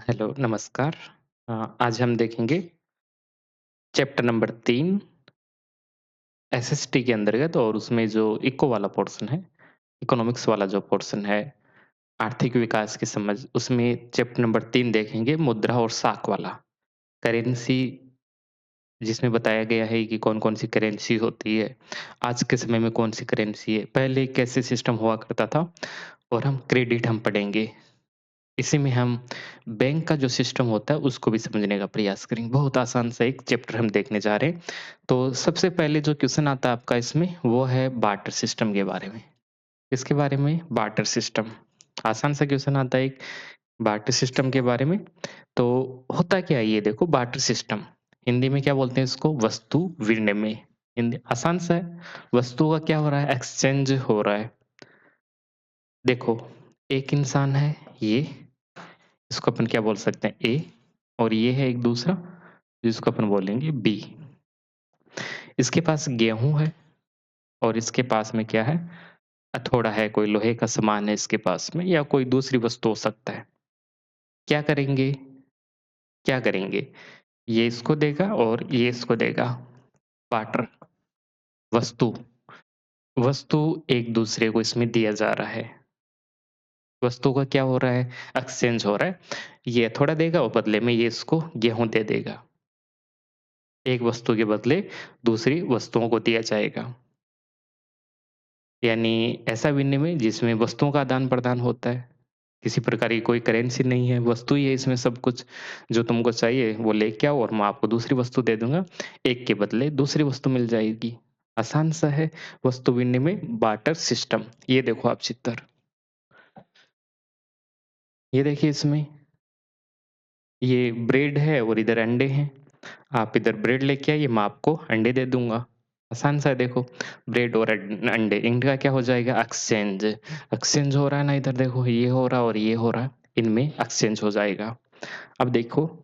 Hello, नमस्कार। आज हम देखेंगे चैप्टर नंबर 3 एसएसटी के अंतर्गत और उसमें जो इको वाला पोर्शन है, इकोनॉमिक्स वाला जो पोर्शन है, आर्थिक विकास की समझ, उसमें चैप्टर नंबर 3 देखेंगे मुद्रा और साख वाला। करेंसी जिसमें बताया गया है कि कौन-कौन सी करेंसी होती है, आज के समय में कौन-सी करेंसी है, पहले कैसे सिस्टम हुआ करता था और हम क्रेडिट हम पढ़ेंगे। इसी में हम बैंक का जो सिस्टम होता है उसको भी समझने का प्रयास करेंगे। बहुत आसान सा एक चैप्टर हम देखने जा रहे हैं। तो सबसे पहले जो क्वेश्चन आता है आपका इसमें वो है बार्टर सिस्टम के बारे में। किसके बारे में? Barter system. आसान सा क्वेश्चन आता है एक बार्टर सिस्टम के बारे में। तो होता क्या है ये देखो बार्टर सिस्टम। हिंदी में क्या बोलते हैं इसको? वस्तु विनिमय। हिंदी आसान सा है। वस्तुओं का क्या हो रहा है? एक्सचेंज हो रहा है। देखो, एक इंसान है ये इसको अपन क्या बोल सकते हैं ए और ये है एक दूसरा जिसको अपन बोलेंगे बी। इसके पास गेहूं है और इसके पास में क्या है हथौड़ा है, कोई लोहे का सामान है इसके पास में या कोई दूसरी वस्तु हो सकता है। क्या करेंगे? क्या करेंगे? ये इसको देगा और ये इसको देगा। बार्टर। वस्तु। वस्तु एक दूसरे को इसमें दिया जा रहा है। वस्तु का क्या हो रहा है? एक्सचेंज हो रहा है। ये हथौड़ा देगा और बदले में ये इसको गेहूं दे देगा। एक वस्तु के बदले दूसरी वस्तुओं को दिया जाएगा। यानी ऐसा विनिमय जिसमें वस्तुओं का आदान-प्रदान होता है। किसी प्रकार की कोई करेंसी नहीं है, वस्तु ही है इसमें सब कुछ। जो तुमको चाहिए वो लेके आओ और मैं आपको दूसरी वस्तु दे दूँगा। एक के बदले दूसरी वस्तु मिल जाएगी। आसान सा है वस्तु विनिमय बार्टर सिस्टम। ये देखो आप चित्र। ये देखिए इसमें ये ब्रेड है और इधर अंडे हैं। आप इधर ब्रेड लेके आइए, मैं आपको अंडे दे दूँगा। आसान सा है देखो, ब्रेड और अंडे इनका क्या हो जाएगा एक्सचेंज। एक्सचेंज हो रहा है ना इधर देखो ये हो रहा है और ये हो रहा है, इनमें एक्सचेंज हो जाएगा। अब देखो,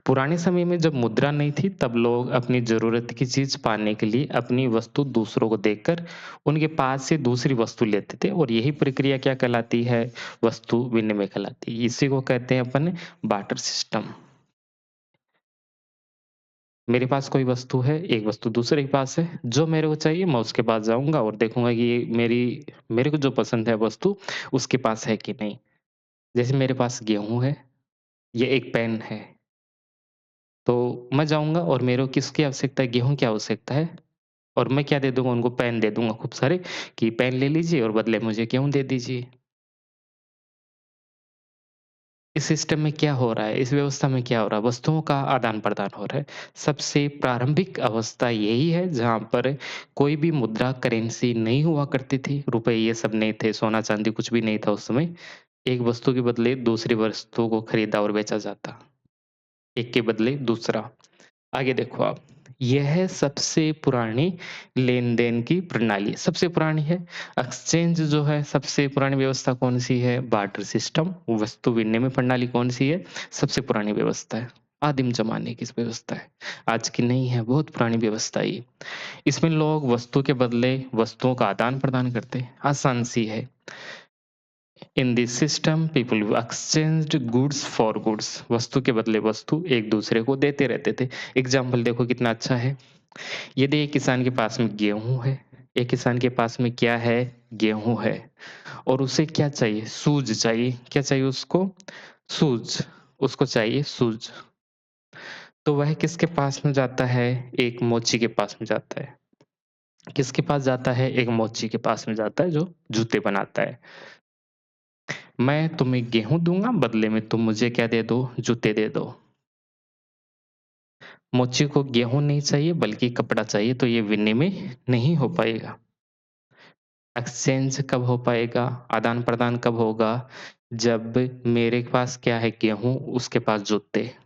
पुराने समय में जब मुद्रा नहीं थी तब लोग अपनी ज़रूरत की चीज़ पाने के लिए अपनी वस्तु दूसरों को देकर उनके पास से दूसरी वस्तु लेते थे और यही प्रक्रिया क्या कहलाती है? वस्तु विनिमय कहलाती है। इसी को कहते हैं अपन बार्टर सिस्टम। मेरे पास कोई वस्तु है, एक वस्तु दूसरे के पास है, जो मेरे को चाहिए मैं उसके पास जाऊँगा और देखूँगा कि ये मेरे को जो पसंद है वस्तु उसके पास है कि नहीं। जैसे मेरे पास गेहूँ है, ये एक पेन है, तो मैं जाऊँगा और मेरे को किसकी आवश्यकता है? गेहूँ की आवश्यकता है और मैं क्या दे दूँगा उनको? पेन दे दूँगा खूब सारे कि पेन ले लीजिए और बदले में मुझे गेहूँ दे दीजिए। इस सिस्टम में क्या हो रहा है? इस व्यवस्था में क्या हो रहा है? वस्तुओं का आदान-प्रदान हो रहा है। सबसे प्रारंभिक अवस्था यही है जहाँ पर कोई भी मुद्रा करेंसी नहीं हुआ करती थी, रुपए ये सब नहीं थे, सोना-चांदी कुछ भी नहीं था उस समय। एक वस्तु के बदले दूसरी वस्तु को खरीदा और बेचा जाता। एक के बदले दूसरा। आगे देखो आप, यह सबसे पुरानी लेन-देन की प्रणाली सबसे पुरानी है। एक्सचेंज जो है सबसे पुरानी व्यवस्था कौन-सी है? Barter system. वस्तु विनिमय प्रणाली कौन-सी है? सबसे पुरानी व्यवस्था है। आदिम ज़माने की व्यवस्था है। आज की नहीं है, बहुत पुरानी व्यवस्था है ये। इसमें लोग वस्तु के बदले वस्तुओं का आदान-प्रदान करते हैं। आसान-सी है। In this system people exchanged goods for goods. वस्तु के बदले वस्तु एक दूसरे को देते रहते थे। एग्जाम्पल देखो कितना अच्छा है। यदि एक किसान के पास में गेहूँ है, एक किसान के पास में क्या है? गेहूँ है और उसे क्या चाहिए? सूज चाहिए। क्या चाहिए उसको? सूज। उसको चाहिए सूज। तो वह किसके पास में जाता है? एक मोची के पास में जाता है। किसके पास जाता है? एक मोची के पास में जाता है जो जूते बनाता है। मैं तुम्हें गेहूँ दूँगा, बदले में तुम मुझे क्या दे दो? जूते दे दो। मोची को गेहूँ नहीं चाहिए बल्कि कपड़ा चाहिए तो ये विनिमय नहीं हो पाएगा। एक्सचेंज कब हो पाएगा? आदान-प्रदान कब होगा? जब मेरे पास क्या है गेहूँ, उसके पास जूते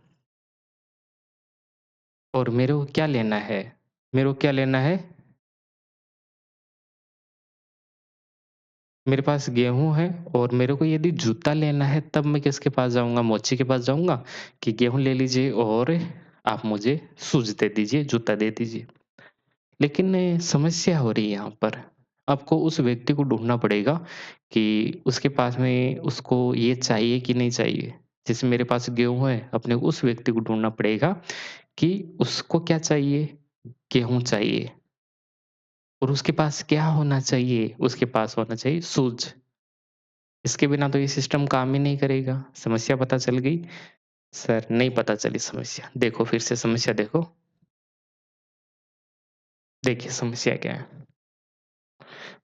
और मेरे को क्या लेना है? मेरे को क्या लेना है? मेरे पास गेहूँ है और मेरे को यदि जूता लेना है तब मैं किसके पास जाऊँगा? मोची के पास जाऊँगा कि गेहूँ ले लीजिए और आप मुझे शूज़ दे दीजिए, जूता दे दीजिए। लेकिन समस्या हो रही है यहाँ पर। आपको उस व्यक्ति को ढूँढना पड़ेगा कि उसके पास में उसको ये चाहिए कि नहीं चाहिए। जैसे मेरे पास गेहूँ है, अपने को उस व्यक्ति को ढूँढना पड़ेगा कि उसको क्या चाहिए? गेहूँ चाहिए और उसके पास क्या होना चाहिए? उसके पास होना चाहिए शूज़। इसके बिना तो ये सिस्टम काम ही नहीं करेगा। समस्या पता चल गई? सर नहीं पता चली समस्या। देखो फिर से समस्या देखो। देखिए समस्या क्या है?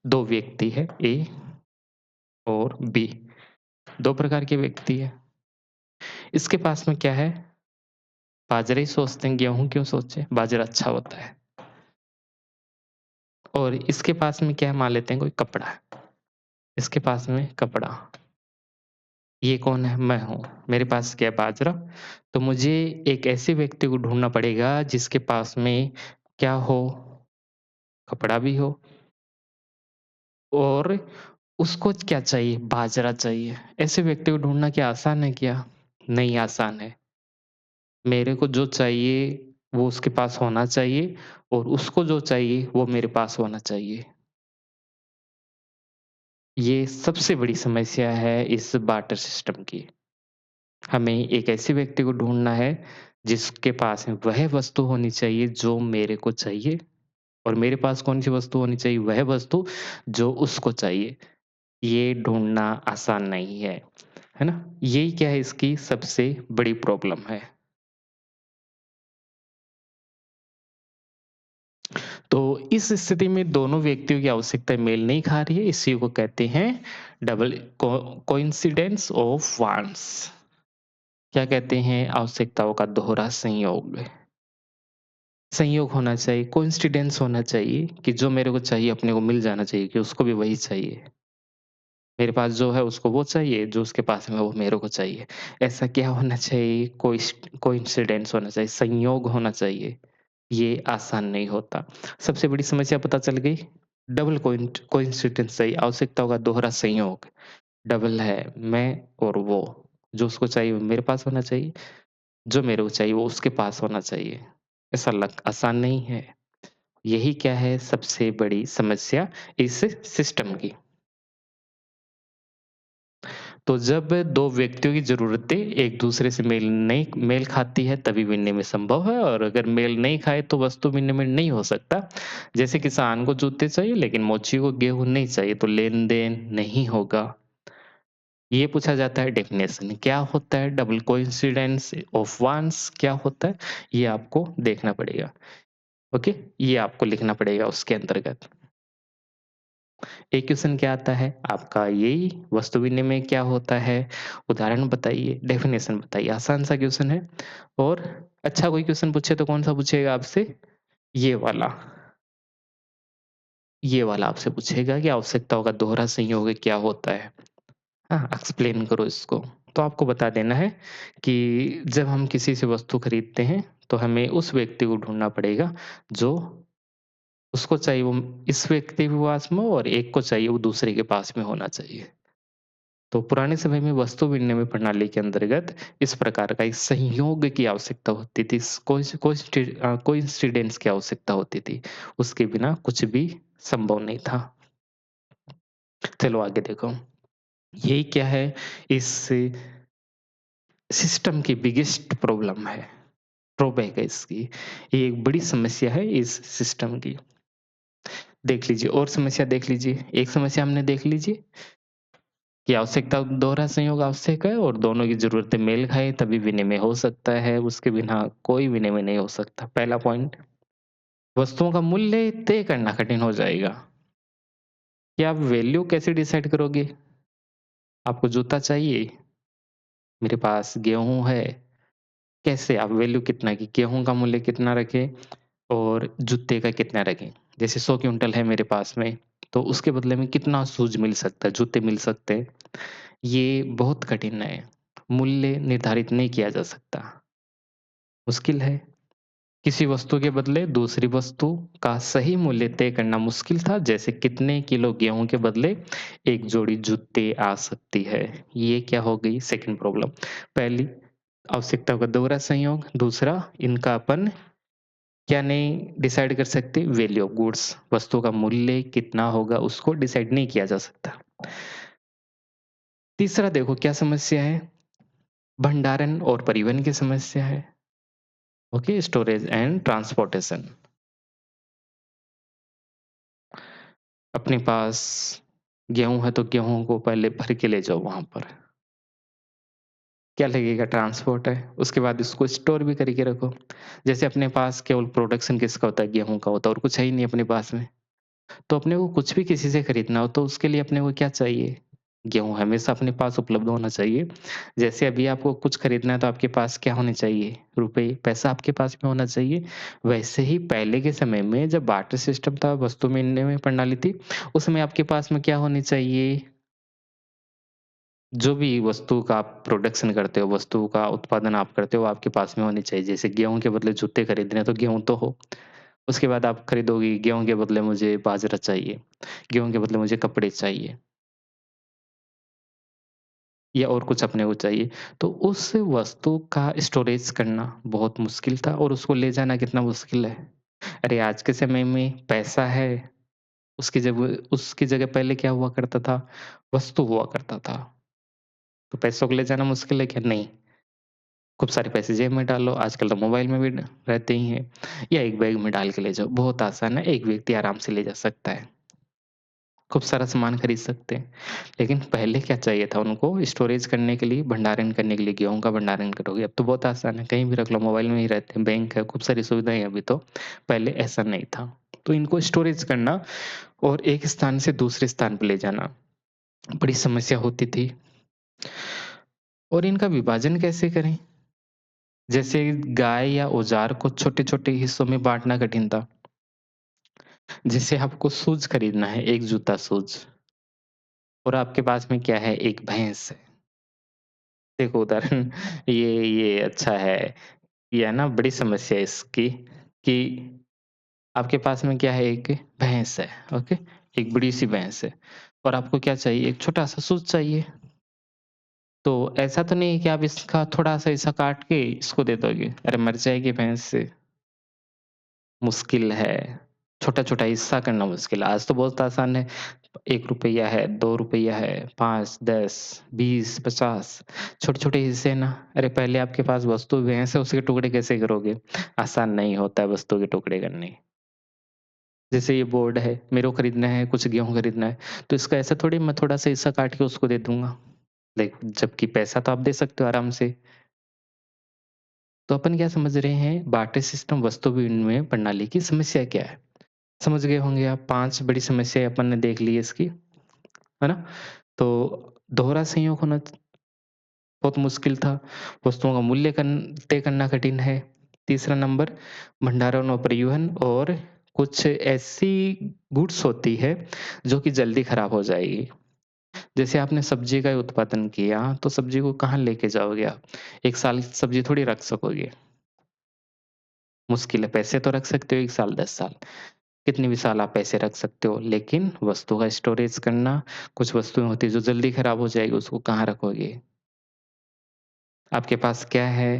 2 व्यक्ति है ए और बी। 2 प्रकार के व्यक्ति हैं। इसके पास में क्या है? बाजरा ही सोचते हैं, गेहूँ क्यों सोचे? बाजरा अच्छा होता है। और इसके पास में क्या है मान लेते हैं कोई कपड़ा है। इसके पास में कपड़ा। ये कौन है? मैं हूँ। मेरे पास क्या है? बाजरा। तो मुझे एक ऐसे व्यक्ति को ढूँढना पड़ेगा जिसके पास में क्या हो? कपड़ा भी हो और उसको क्या चाहिए? बाजरा चाहिए। ऐसे व्यक्ति को ढूँढना क्या आसान है क्या? नहीं आसान है। मेरे को जो चाहिए वो उसके पास होना चाहिए और उसको जो चाहिए वो मेरे पास होना चाहिए। ये सबसे बड़ी समस्या है इस बार्टर सिस्टम की। हमें एक ऐसे व्यक्ति को ढूँढना है जिसके पास में वह वस्तु होनी चाहिए जो मेरे को चाहिए और मेरे पास कौन-सी वस्तु होनी चाहिए? वह वस्तु जो उसको चाहिए। ये ढूँढना आसान नहीं है ना? यही क्या है इसकी सबसे बड़ी प्रॉब्लम है। तो इस स्थिति में दोनों व्यक्तियों की आवश्यकताएँ मेल नहीं खा रही है, इसी को कहते हैं डबल कोइंसिडेंस ऑफ वांट्स। क्या कहते हैं? आवश्यकताओं का दोहरा संयोग। संयोग होना चाहिए, कोइंसिडेंस होना चाहिए कि जो मेरे को चाहिए अपने को मिल जाना चाहिए कि उसको भी वही चाहिए। मेरे पास जो है उसको वो चाहिए, जो उसके पास में वो मेरे को चाहिए। ऐसा क्या होना चाहिए? कोइंसिडेंस होना चाहिए, संयोग होना चाहिए। ये आसान नहीं होता। सबसे बड़ी समस्या पता चल गई? डबल कोइंसिडेंस चाहिए, आवश्यकताओं का दोहरा संयोग। डबल है मैं और वो। जो उसको चाहिए वो मेरे पास होना चाहिए, जो मेरे को चाहिए वो उसके पास होना चाहिए। ऐसा लग आसान नहीं है। यही क्या है सबसे बड़ी समस्या इस सिस्टम की। तो जब 2 व्यक्तियों की ज़रूरतें एक-दूसरे से मेल खाती है तभी विनिमय संभव है और अगर मेल नहीं खाए तो वस्तु विनिमय नहीं हो सकता। जैसे किसान को जूते चाहिए लेकिन मोची को गेहूँ नहीं चाहिए तो लेन-देन नहीं होगा। ये पूछा जाता है डेफिनेशन क्या होता है? डबल कोइंसिडेंस ऑफ वांट्स क्या होता है? ये आपको देखना पड़ेगा। ओके? ये आपको लिखना पड़ेगा उसके अंतर्गत। एक क्वेश्चन क्या आता है? आपका यही वस्तु विनिमय क्या होता है? उदाहरण बताइए, डेफिनेशन बताइए। आसान-सा क्वेश्चन है और अच्छा कोई क्वेश्चन पूछे तो कौन-सा पूछेगा आपसे? ये वाला। ये वाला आपसे पूछेगा कि आवश्यकताओं का दोहरा संयोग क्या होता है? हाँ, एक्सप्लेन करो इसको। तो आपको बता देना है कि जब हम किसी से वस्तु खरीदते हैं, तो हमें उस व्यक्ति को ढूँढना पड़ेगा जो उसको चाहिए वो इस व्यक्ति के पास में हो और एक को चाहिए वो दूसरे के पास में होना चाहिए। तो पुराने समय में वस्तु विनिमय प्रणाली के अंतर्गत इस प्रकार का एक संयोग की आवश्यकता होती थी। कोइंसिडेंस की आवश्यकता होती थी। उसके बिना कुछ भी संभव नहीं था। चलो आगे देखो। यही क्या है इस सिस्टम की बिगेस्ट प्रॉब्लम है, ड्रॉबैक है इसकी। ये एक बड़ी समस्या है इस सिस्टम की। देख लीजिए और समस्या देख लीजिए। एक समस्या हमने देख लीजिए कि आवश्यकता दोहरा संयोग आवश्यक है और दोनों की ज़रूरतें मेल खाएँ तभी विनिमय हो सकता है, उसके बिना कोई विनिमय नहीं हो सकता। पहला पॉइंट, वस्तुओं का मूल्य तय करना कठिन हो जाएगा। कि आप वैल्यू कैसे डिसाइड करोगे? आपको जूता चाहिए, मेरे पास गेहूँ है, कैसे आप वैल्यू कितना की गेहूँ का मूल्य कितना रखें और जूते का कितना रखें? जैसे 100 क्विंटल है मेरे पास में, तो उसके बदले में कितना शूज़ मिल सकता है, जूते मिल सकते हैं? ये बहुत कठिन है। मूल्य निर्धारित नहीं किया जा सकता, मुश्किल है। किसी वस्तु के बदले दूसरी वस्तु का सही मूल्य तय करना मुश्किल था, जैसे कितने किलो गेहूँ के बदले 1 जोड़ी जूते आ सकती है। ये क्या हो गई सेकंड प्रॉब्लम। पहली आवश्यकता का दोहरा संयोग, दूसरा इनका अपन क्या नहीं डिसाइड कर सकते? वैल्यू ऑफ गुड्स, वस्तु का मूल्य कितना होगा उसको डिसाइड नहीं किया जा सकता। तीसरा देखो क्या समस्या है? भंडारण और परिवहन की समस्या है। Okay, storage and transportation. अपने पास गेहूँ है तो गेहूँ को पहले भर के ले जाओ वहाँ पर। क्या लगेगा? ट्रांसपोर्ट है, उसके बाद इसको स्टोर भी करके रखो। जैसे अपने पास केवल प्रोडक्शन किसका होता है? गेहूँ का होता है और कुछ है ही नहीं अपने पास में। तो अपने को कुछ भी किसी से खरीदना हो तो उसके लिए अपने को क्या चाहिए? गेहूँ हमेशा अपने पास उपलब्ध होना चाहिए। जैसे अभी आपको कुछ खरीदना है तो आपके पास क्या होने चाहिए? रुपए, पैसा आपके पास में होना चाहिए। वैसे ही पहले के समय में जब बार्टर सिस्टम था, वस्तु विनिमय प्रणाली थी, उस समय आपके पास में क्या होनी चाहिए? जो भी वस्तु का आप प्रोडक्शन करते हो, वस्तु का उत्पादन आप करते हो, वो आपके पास में होनी चाहिए। जैसे गेहूँ के बदले जूते खरीदने हैं तो गेहूँ तो हो। उसके बाद आप खरीदोगे गेहूँ के बदले मुझे बाजरा चाहिए, गेहूँ के बदले मुझे कपड़े चाहिए या और कुछ अपने को चाहिए। तो उस वस्तु का स्टोरेज करना बहुत मुश्किल था और उसको ले जाना कितना मुश्किल है। अरे आज के समय में पैसा है, उसकी जगह पहले क्या हुआ करता था? वस्तु हुआ करता था। तो पैसों को ले जाना मुश्किल है क्या? नहीं। खूब सारे पैसे जेब में डालो, आजकल तो मोबाइल में भी रहते ही हैं या एक बैग में डाल के ले जाओ, बहुत आसान है, एक व्यक्ति आराम से ले जा सकता है। खूब सारा सामान खरीद सकते हैं। लेकिन पहले क्या चाहिए था उनको स्टोरेज करने के लिए, भंडारण करने के लिए गेहूँ का भंडारण करोगे, अब तो बहुत आसान है, कहीं भी रख लो, मोबाइल में ही रहते हैं, बैंक है, खूब सारी सुविधाएँ हैं अभी तो, पहले ऐसा नहीं था। तो इनको स्टोरेज करना और एक स्थान से दूसरे स्थान पे ले जाना, बड़ी समस्या होती थी। और इनका विभाजन कैसे करें? जैसे गाय या औज़ार को छोटे-छोटे हिस्सों में बाँटना कठिन था। जैसे आपको शूज़ खरीदना है, 1 जूता शूज़ और आपके पास में क्या है, 1 भैंस है। देखो उदाहरण ये अच्छा है। ये है ना बड़ी समस्या है इसकी कि आपके पास में क्या है, एक भैंस है, ओके? एक बड़ी-सी भैंस है और आपको क्या चाहिए, एक छोटा-सा शूज़ चाहिए। तो ऐसा तो नहीं है कि आप इसका थोड़ा-सा हिस्सा काट के इसको दे दोगे, अरे मर जाएगी भैंस। मुश्किल है, छोटा-छोटा हिस्सा करना मुश्किल है। आज तो बहुत आसान है, ₹1 है, ₹2 है, 5, 10, 20, 50 छोटे-छोटे हिस्से ना। अरे पहले आपके पास वस्तु भैंस है, उसके टुकड़े कैसे करोगे? आसान नहीं होता है वस्तु के टुकड़े करने। जैसे ये बोर्ड है, मेरे को खरीदना है, कुछ गेहूँ खरीदना है, तो इसका ऐसा थोड़ी मैं थोड़ा-सा हिस्सा काट के उसको दे दूँगा। लाइक जबकि पैसा तो आप दे सकते हो आराम से। तो अपन क्या समझ रहे हैं, बार्टर सिस्टम वस्तु विनिमय प्रणाली की समस्या क्या है? समझ गए होंगे आप, 5 बड़ी समस्याएँ अपन ने देख ली इसकी, है ना? तो दोहरा संयोग होना बहुत मुश्किल था, वस्तुओं का मूल्य तय करना कठिन है। तीसरा नंबर भंडारण और परिवहन और कुछ ऐसी गुड्स होती है जो कि जल्दी खराब हो जाएगी। जैसे आपने सब्ज़ी का उत्पादन किया, तो सब्ज़ी को कहाँ लेके जाओगे आप? 1 साल की सब्ज़ी थोड़ी रख सकोगे, मुश्किल है। पैसे तो रख सकते हो 1 साल, 10 साल। कितने भी साल आप पैसे रख सकते हो, लेकिन वस्तु का स्टोरेज करना, कुछ वस्तुएँ होती हैं जो जल्दी खराब हो जाएगी, उसको कहाँ रखोगे? आपके पास क्या है?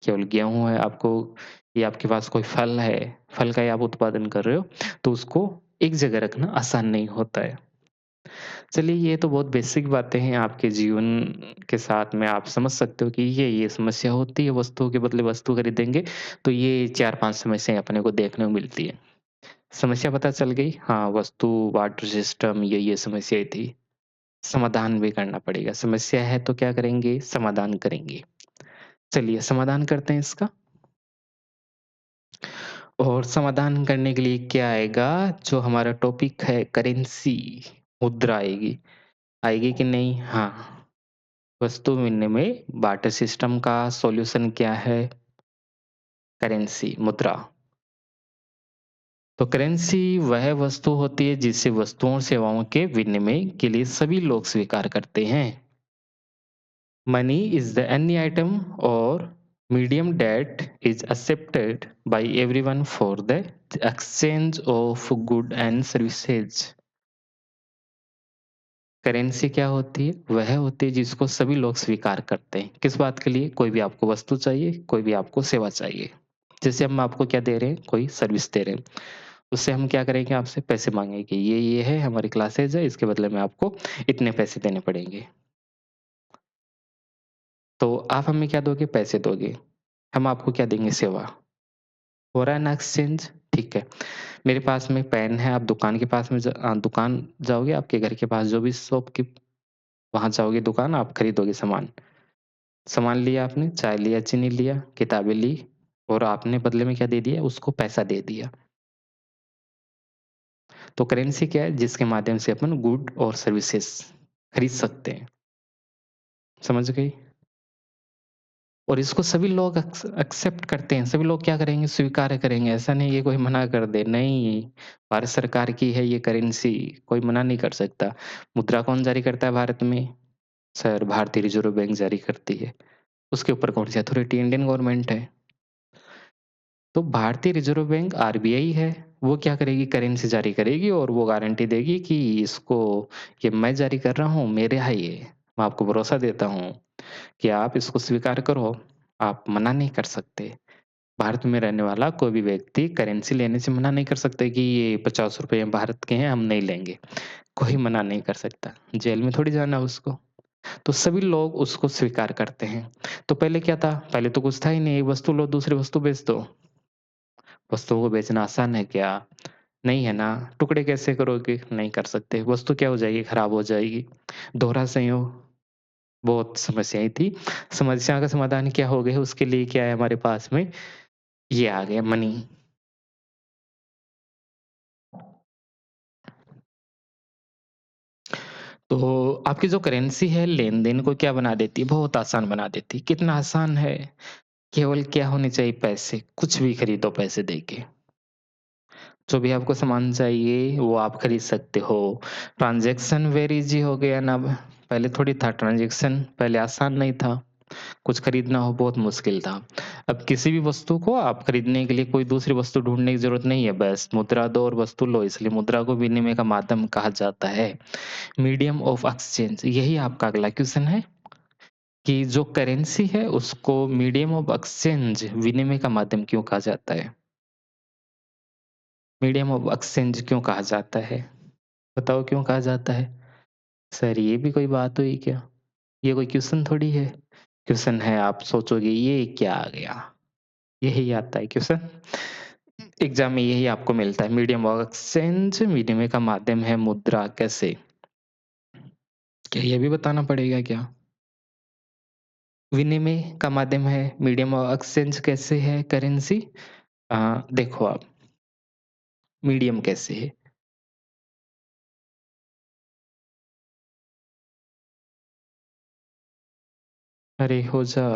केवल गेहूँ है, आपको या आपके पास कोई फल है, फल का ही आप उत्पादन कर रहे हो, तो उसको एक जगह रखना आसान नहीं होता है। चलिए ये तो बहुत बेसिक बातें हैं आपके जीवन के साथ में आप समझ सकते हो कि ये समस्या होती है, वस्तुओं के बदले वस्तु खरीदेंगे, तो ये 4-5 समस्याएँ अपने को देखने को मिलती है। समस्या पता चल गई? हाँ, वस्तु, वाटर सिस्टम ये समस्याएँ थी। समाधान भी करना पड़ेगा, समस्या है तो क्या करेंगे? समाधान करेंगे। चलिए समाधान करते हैं इसका और समाधान करने के लिए क्या आएगा? जो हमारा टॉपिक है करेंसी, मुद्रा आएगी। आएगी कि नहीं? हाँ, वस्तु विनिमय में बार्टर सिस्टम का सॉल्यूशन क्या है? करेंसी, मुद्रा। तो करेंसी वह वस्तु होती है जिसे वस्तुओं और सेवाओं के विनिमय के लिए सभी लोग स्वीकार करते हैं। Money is the any item or medium that is accepted by everyone for the exchange of good and services. Currency क्या होती है? वह होती है जिसको सभी लोग स्वीकार करते हैं। किस बात के लिए? कोई भी आपको वस्तु चाहिए, कोई भी आपको सेवा चाहिए। जैसे हम आपको क्या दे रहे हैं, कोई सर्विस दे रहे हैं, उससे हम क्या करेंगे आपसे पैसे माँगेंगे कि ये है, हमारी क्लासेज़ है, इसके बदले में आपको इतने पैसे देने पड़ेंगे। तो आप हमें क्या दोगे? पैसे दोगे। हम आपको क्या देंगे? सेवा। हो रहा है ना एक्सचेंज? ठीक है। मेरे पास में पेन है, आप दुकान के पास में दुकान जाओगे, आपके घर के पास जो भी शॉप की वहाँ जाओगे दुकान, आप खरीदोगे सामान। सामान लिया आपने, चाय लिया, चीनी लिया, किताबें ली और आपने बदले में क्या दे दिया? उसको पैसा दे दिया। तो करेंसी क्या है? जिसके माध्यम से अपन गुड और सर्विसेज़ खरीद सकते हैं। समझ गए? और इसको सभी लोग एक्सेप्ट करते हैं, सभी लोग क्या करेंगे? स्वीकार करेंगे, ऐसा नहीं है कोई मना कर दे, नहीं, भारत सरकार की है ये करेंसी, कोई मना नहीं कर सकता। मुद्रा कौन जारी करता है भारत में? सर, भारतीय रिज़र्व बैंक जारी करती है। उसके ऊपर कौन-सी अथॉरिटी? इंडियन गवर्नमेंट है। तो भारतीय रिज़र्व बैंक आरबीआई है, वो क्या करेगी? करेंसी जारी करेगी और वो गारंटी देगी कि इसको ये मैं जारी कर रहा हूँ, मेरे है ये, मैं आपको भरोसा देता हूँ कि आप इसको स्वीकार करो, आप मना नहीं कर सकते। भारत में रहने वाला कोई भी व्यक्ति करेंसी लेने से मना नहीं कर सकता कि ये ₹50 भारत के हैं, हम नहीं लेंगे। कोई मना नहीं कर सकता। जेल में थोड़ी जाना है उसको। तो सभी लोग उसको स्वीकार करते हैं। तो पहले क्या था? पहले तो कुछ था ही नहीं, एक वस्तु लो, दूसरी वस्तु बेच दो। वस्तुओं को बेचना आसान है क्या? नहीं है ना। टुकड़े कैसे करोगे? नहीं कर सकते। वस्तु क्या हो जाएगी? खराब हो जाएगी। दोहरा संयोग, बहुत समस्याएँ थी। समस्या का समाधान क्या हो गया? उसके लिए क्या है हमारे पास में? ये आ गया मनी। तो आपकी जो करेंसी है लेन-देन को क्या बना देती है? बहुत आसान बना देती है। कितना आसान है? केवल क्या होने चाहिए? पैसे। कुछ भी खरीदो पैसे देके। जो भी आपको सामान चाहिए वो आप खरीद सकते हो। ट्रांज़ैक्शन वेरी ईज़ी हो गया ना अब। पहले थोड़ी था ट्रांज़ैक्शन, पहले आसान नहीं था। कुछ खरीदना हो बहुत मुश्किल था। अब किसी भी वस्तु को आप खरीदने के लिए कोई दूसरी वस्तु ढूँढने की ज़रूरत नहीं है, बस मुद्रा दो और वस्तु लो, इसलिए मुद्रा को विनिमय का माध्यम कहा जाता है। मीडियम ऑफ एक्सचेंज, यही आपका अगला क्वेश्चन है कि जो करेंसी है उसको मीडियम ऑफ एक्सचेंज विनिमय का माध्यम क्यों कहा जाता है? मीडियम ऑफ एक्सचेंज क्यों कहा जाता है? बताओ क्यों कहा जाता है? सर, ये भी कोई बात हुई क्या? ये कोई क्वेश्चन थोड़ी है। क्वेश्चन है, आप सोचोगे ये क्या आ गया? यही आता है क्वेश्चन। एग्ज़ाम में यही आपको मिलता है। मीडियम ऑफ एक्सचेंज विनिमय का माध्यम है मुद्रा कैसे? क्या ये भी बताना पड़ेगा क्या? विनिमय का माध्यम है, मीडियम ऑफ एक्सचेंज कैसे है करेंसी? देखो आप, मीडियम कैसे है? अरे हो जा।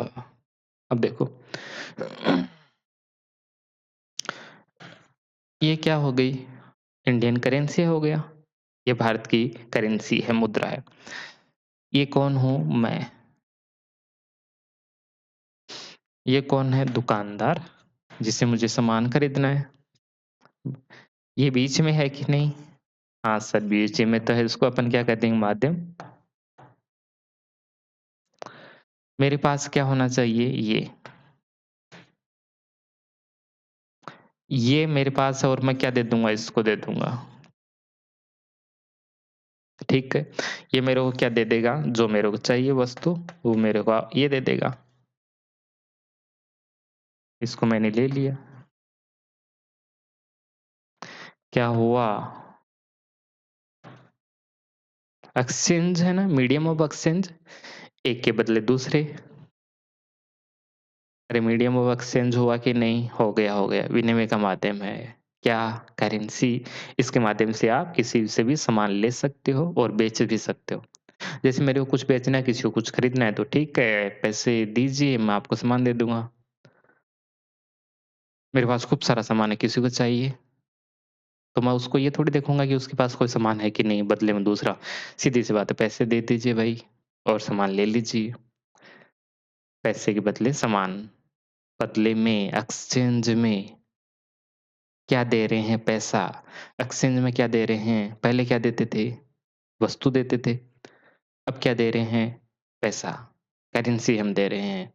अब देखो, ये क्या हो गई? इंडियन करेंसी हो गया। ये भारत की करेंसी है, मुद्रा है। ये कौन हूँ मैं? ये कौन है? दुकानदार, जिससे मुझे सामान खरीदना है। ये बीच में है कि नहीं? हाँ सर, बीच में तो है, इसको अपन क्या कहते हैं? माध्यम। मेरे पास क्या होना चाहिए? ये मेरे पास है और मैं क्या दे दूँगा? इसको दे दूँगा। ठीक है? ये मेरे को क्या दे देगा? जो मेरे को चाहिए वस्तु, वो मेरे को ये दे देगा। इसको मैंने ले लिया। क्या हुआ? एक्सचेंज है ना, मीडियम ऑफ एक्सचेंज, एक के बदले दूसरे। अरे मीडियम ऑफ एक्सचेंज हुआ कि नहीं? हो गया, विनिमय का माध्यम है। क्या? करेंसी। इसके माध्यम से आप किसी से भी सामान ले सकते हो और बेच भी सकते हो। जैसे मेरे को कुछ बेचना है, किसी को कुछ खरीदना है तो ठीक है, पैसे दीजिए, मैं आपको सामान दे दूँगा। मेरे पास खूब सारा सामान है, किसी को चाहिए, तो मैं उसको ये थोड़ी देखूँगा कि उसके पास कोई सामान है कि नहीं, बदले में दूसरा। सीधी-सी बात है, पैसे दे दीजिए भाई और सामान ले लीजिए। पैसे के बदले सामान, बदले में, एक्सचेंज में क्या दे रहे हैं? पैसा। एक्सचेंज में क्या दे रहे हैं? पहले क्या देते थे? वस्तु देते थे। अब क्या दे रहे हैं? पैसा। करेंसी हम दे रहे हैं।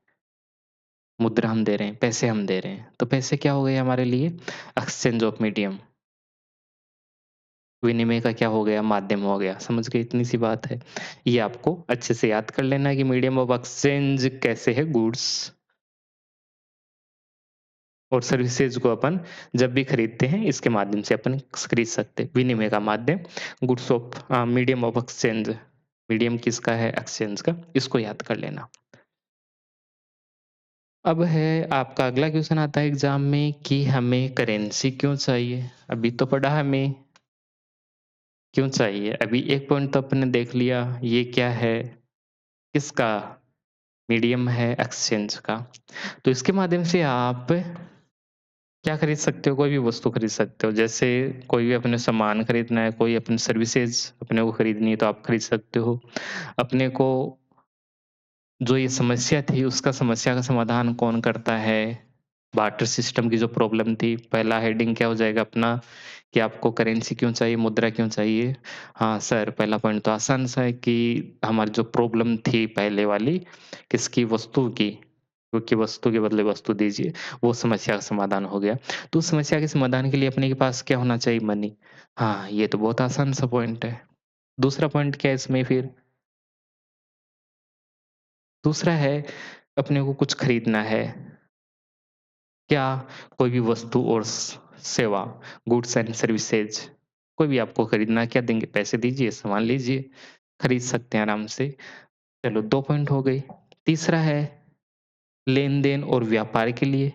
मुद्रा हम दे रहे हैं, पैसे हम दे रहे हैं। तो पैसे क्या हो गए हमारे लिए? एक्सचेंज ऑफ मीडियम, विनिमय का क्या हो गया? माध्यम हो गया। समझ गए? इतनी सी बात है। ये आपको अच्छे से याद कर लेना है कि मीडियम ऑफ एक्सचेंज कैसे है? गुड्स और सर्विसेज को अपन जब भी खरीदते हैं इसके माध्यम से अपन खरीद सकते हैं। विनिमय का माध्यम goods of medium of exchange, medium किसका है? एक्सचेंज का। इसको याद कर लेना। अब है आपका अगला क्वेश्चन आता है एग्जाम में कि हमें करेंसी क्यों चाहिए? अभी तो पढ़ा हमें क्यों चाहिए? अभी एक पॉइंट तो अपन ने देख लिया, ये क्या है? किसका? मीडियम है एक्सचेंज का। तो इसके माध्यम से आप क्या खरीद सकते हो? कोई भी वस्तु खरीद सकते हो। जैसे कोई भी अपने सामान खरीदना है, कोई अपनी सर्विसेज़ अपने को खरीदनी है तो आप खरीद सकते हो। अपने को जो ये समस्या थी उसका समस्या का समाधान कौन करता है? बार्टर सिस्टम की जो प्रॉब्लम थी, पहला हेडिंग क्या हो जाएगा अपना कि आपको करेंसी क्यों चाहिए, मुद्रा क्यों चाहिए? हाँ सर, पहला पॉइंट तो आसान सा है कि हमारी जो प्रॉब्लम थी पहले वाली, किसकी? वस्तु की, क्योंकि वस्तु के बदले वस्तु दीजिए, वो समस्या का समाधान हो गया। तो उस समस्या के समाधान के लिए अपने के पास क्या होना चाहिए? मनी। हाँ, ये तो बहुत आसान सा पॉइंट है। दूसरा पॉइंट क्या है इसमें फिर? दूसरा है अपने को कुछ खरीदना है। क्या? कोई भी वस्तु और सेवा, गुड्स एंड सर्विसेज, कोई भी आपको खरीदना है, क्या देंगे? पैसे दीजिए, सामान लीजिए, खरीद सकते हैं आराम से। चलो 2 पॉइंट हो गई। तीसरा है लेन-देन और व्यापार के लिए,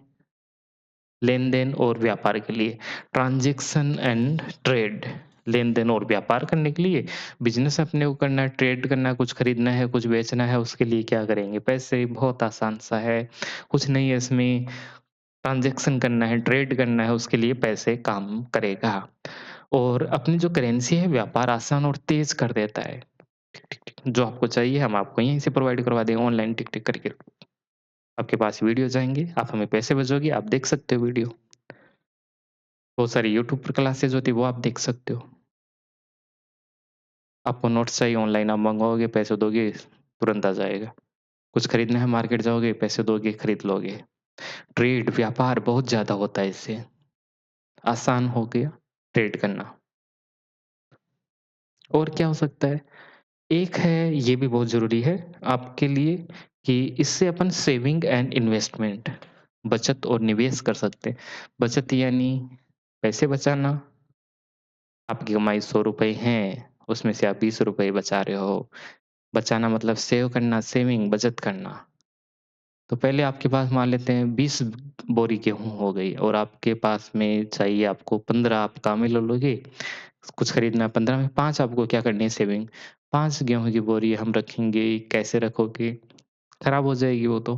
लेन-देन और व्यापार के लिए, ट्रांज़ैक्शन एंड ट्रेड, लेन-देन और व्यापार करने के लिए, बिज़नेस अपने को करना है, ट्रेड करना है, कुछ खरीदना है, कुछ बेचना है, उसके लिए क्या करेंगे? पैसे। बहुत आसान सा है, कुछ नहीं है इसमें। ट्रांज़ैक्शन करना है, ट्रेड करना है, उसके लिए पैसे काम करेगा। और अपनी जो करेंसी है व्यापार आसान और तेज़ कर देता है। टिक, टिक, टिक, जो आपको चाहिए हम आपको यहीं से प्रोवाइड करवा देंगे ऑनलाइन टिक, टिक करके। आपके पास वीडियो जाएँगे, आप हमें पैसे भेजोगे, आप देख सकते हो वीडियो। बहुत सारी यूट्यूब पर क्लासेज़ होती है, वो आप देख सकते हो। आपको नोट्स चाहिए ऑनलाइन आप मँगवाओगे, पैसे दोगे, तुरंत आ जाएगा। कुछ खरीदना है मार्केट जाओगे, पैसे दोगे, खरीद लोगे। ट्रेड, व्यापार बहुत ज़्यादा होता है इससे, आसान हो गया ट्रेड करना। और क्या हो सकता है? एक है, ये भी बहुत ज़रूरी है आपके लिए कि इससे अपन सेविंग एंड इन्वेस्टमेंट, बचत और निवेश कर सकते हैं। बचत यानी पैसे बचाना, आपकी कमाई ₹100 हैं, उसमें से आप ₹20 बचा रहे हो। बचाना मतलब सेव करना, सेविंग, बचत करना। तो पहले आपके पास मान लेते हैं 20 बोरी गेहूँ हो गई और आपके पास में चाहिए आपको 15, आप काम में ले लोगे। कुछ खरीदना है 15 में 5 आपको क्या करनी है सेविंग। 5 गेहूँ की बोरी हम रखेंगे, कैसे रखोगे? खराब हो जाएगी वो तो।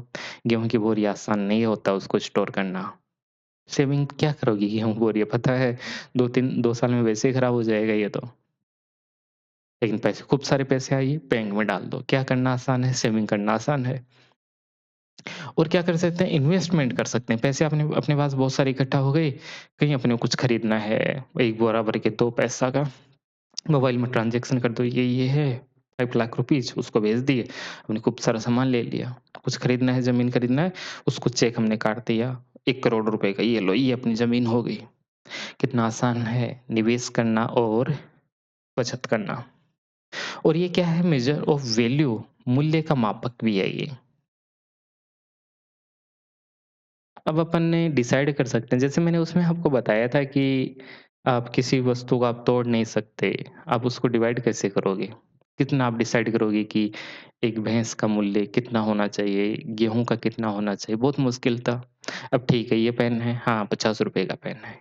गेहूँ की बोरी आसान नहीं होता उसको स्टोर करना। सेविंग क्या करोगी गेहूँ की बोरी पता है 2 साल में वैसे ही खराब हो जाएगा ये तो। लेकिन पैसे खूब सारे पैसे आइए बैंक में डाल दो। क्या करना आसान है? सेविंग करना आसान है। और क्या कर सकते हैं? इन्वेस्टमेंट कर सकते हैं। पैसे अपने अपने पास बहुत सारे इकट्ठा हो गए, कहीं अपने को कुछ खरीदना है, 1 बोरा भर के 2 पैसा का, मोबाइल में ट्रांज़ैक्शन कर दो, ये है 5 लाख रुपीज़ उसको भेज दिए, हमने खूब सारा सामान ले लिया। कुछ खरीदना है, ज़मीन खरीदना है, उसको चेक हमने काट दिया, 1 करोड़ रुपए का, ये लो, ये अपनी ज़मीन हो गई। कितना आसान है निवेश करना और बचत करना। और ये क्या है? मेजर ऑफ वैल्यू, मूल्य का मापक भी है ये। अब अपन ने डिसाइड कर सकते हैं, जैसे मैंने उसमें आपको बताया था कि आप किसी वस्तु को आप तोड़ नहीं सकते, आप उसको डिवाइड कैसे करोगे? कितना आप डिसाइड करोगे कि एक भैंस का मूल्य कितना होना चाहिए, गेहूँ का कितना होना चाहिए? बहुत मुश्किल था। अब ठीक है, ये पेन है, हाँ, ₹50 का पेन है।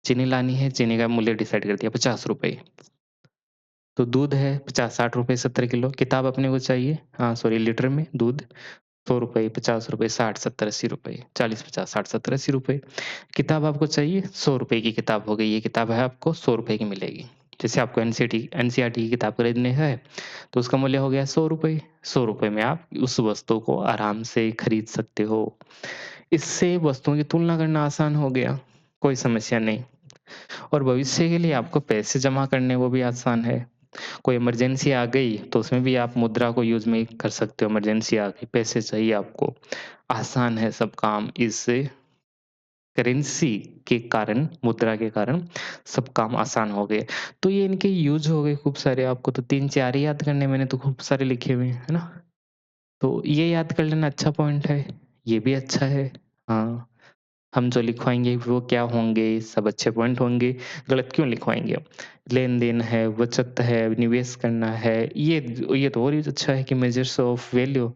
चीनी लानी है, चीनी का मूल्य डिसाइड कर दिया ₹50। तो दूध है 50-60 रुपए 70 किलो, किताब अपने को चाहिए हाँ, सॉरी लीटर में दूध ₹100, ₹50, 60, 70, ₹80, 40, 50, 60, 70, ₹80। किताब आपको चाहिए ₹100 की किताब हो गई, ये किताब है आपको ₹100 की मिलेगी। जैसे आपको एनसीईआरटी की किताब खरीदनी है, तो उसका मूल्य हो गया ₹100, ₹100 में आप उस वस्तु को आराम से खरीद सकते हो। इससे वस्तुओं की तुलना करना आसान हो गया, कोई समस्या नहीं और भविष्य के लिए आपको पैसे जमा करने वो भी आसान है। कोई इमरजेंसी आ गई, तो उसमें भी आप मुद्रा को यूज़ में कर सकते हो, इमरजेंसी आ गई, पैसे चाहिए आपको। आसान है सब काम, इससे करेंसी के कारण, मुद्रा के कारण सब काम आसान हो गए। तो ये इनके यूज़ हो गए खूब सारे, आपको तो 3-4 ही याद करने हैं, मैंने तो खूब सारे लिखे हुए हैं, है ना? तो ये याद कर लेना अच्छा पॉइंट है, ये भी अच्छा है। हाँ, हम जो लिखवाएँगे वो क्या होंगे, सब अच्छे पॉइंट होंगे, गलत क्यों लिखवाएँगे हम? लेन-देन है, बचत है, निवेश करना है, ये तो और ही अच्छा है कि मेजर्स ऑफ वैल्यू।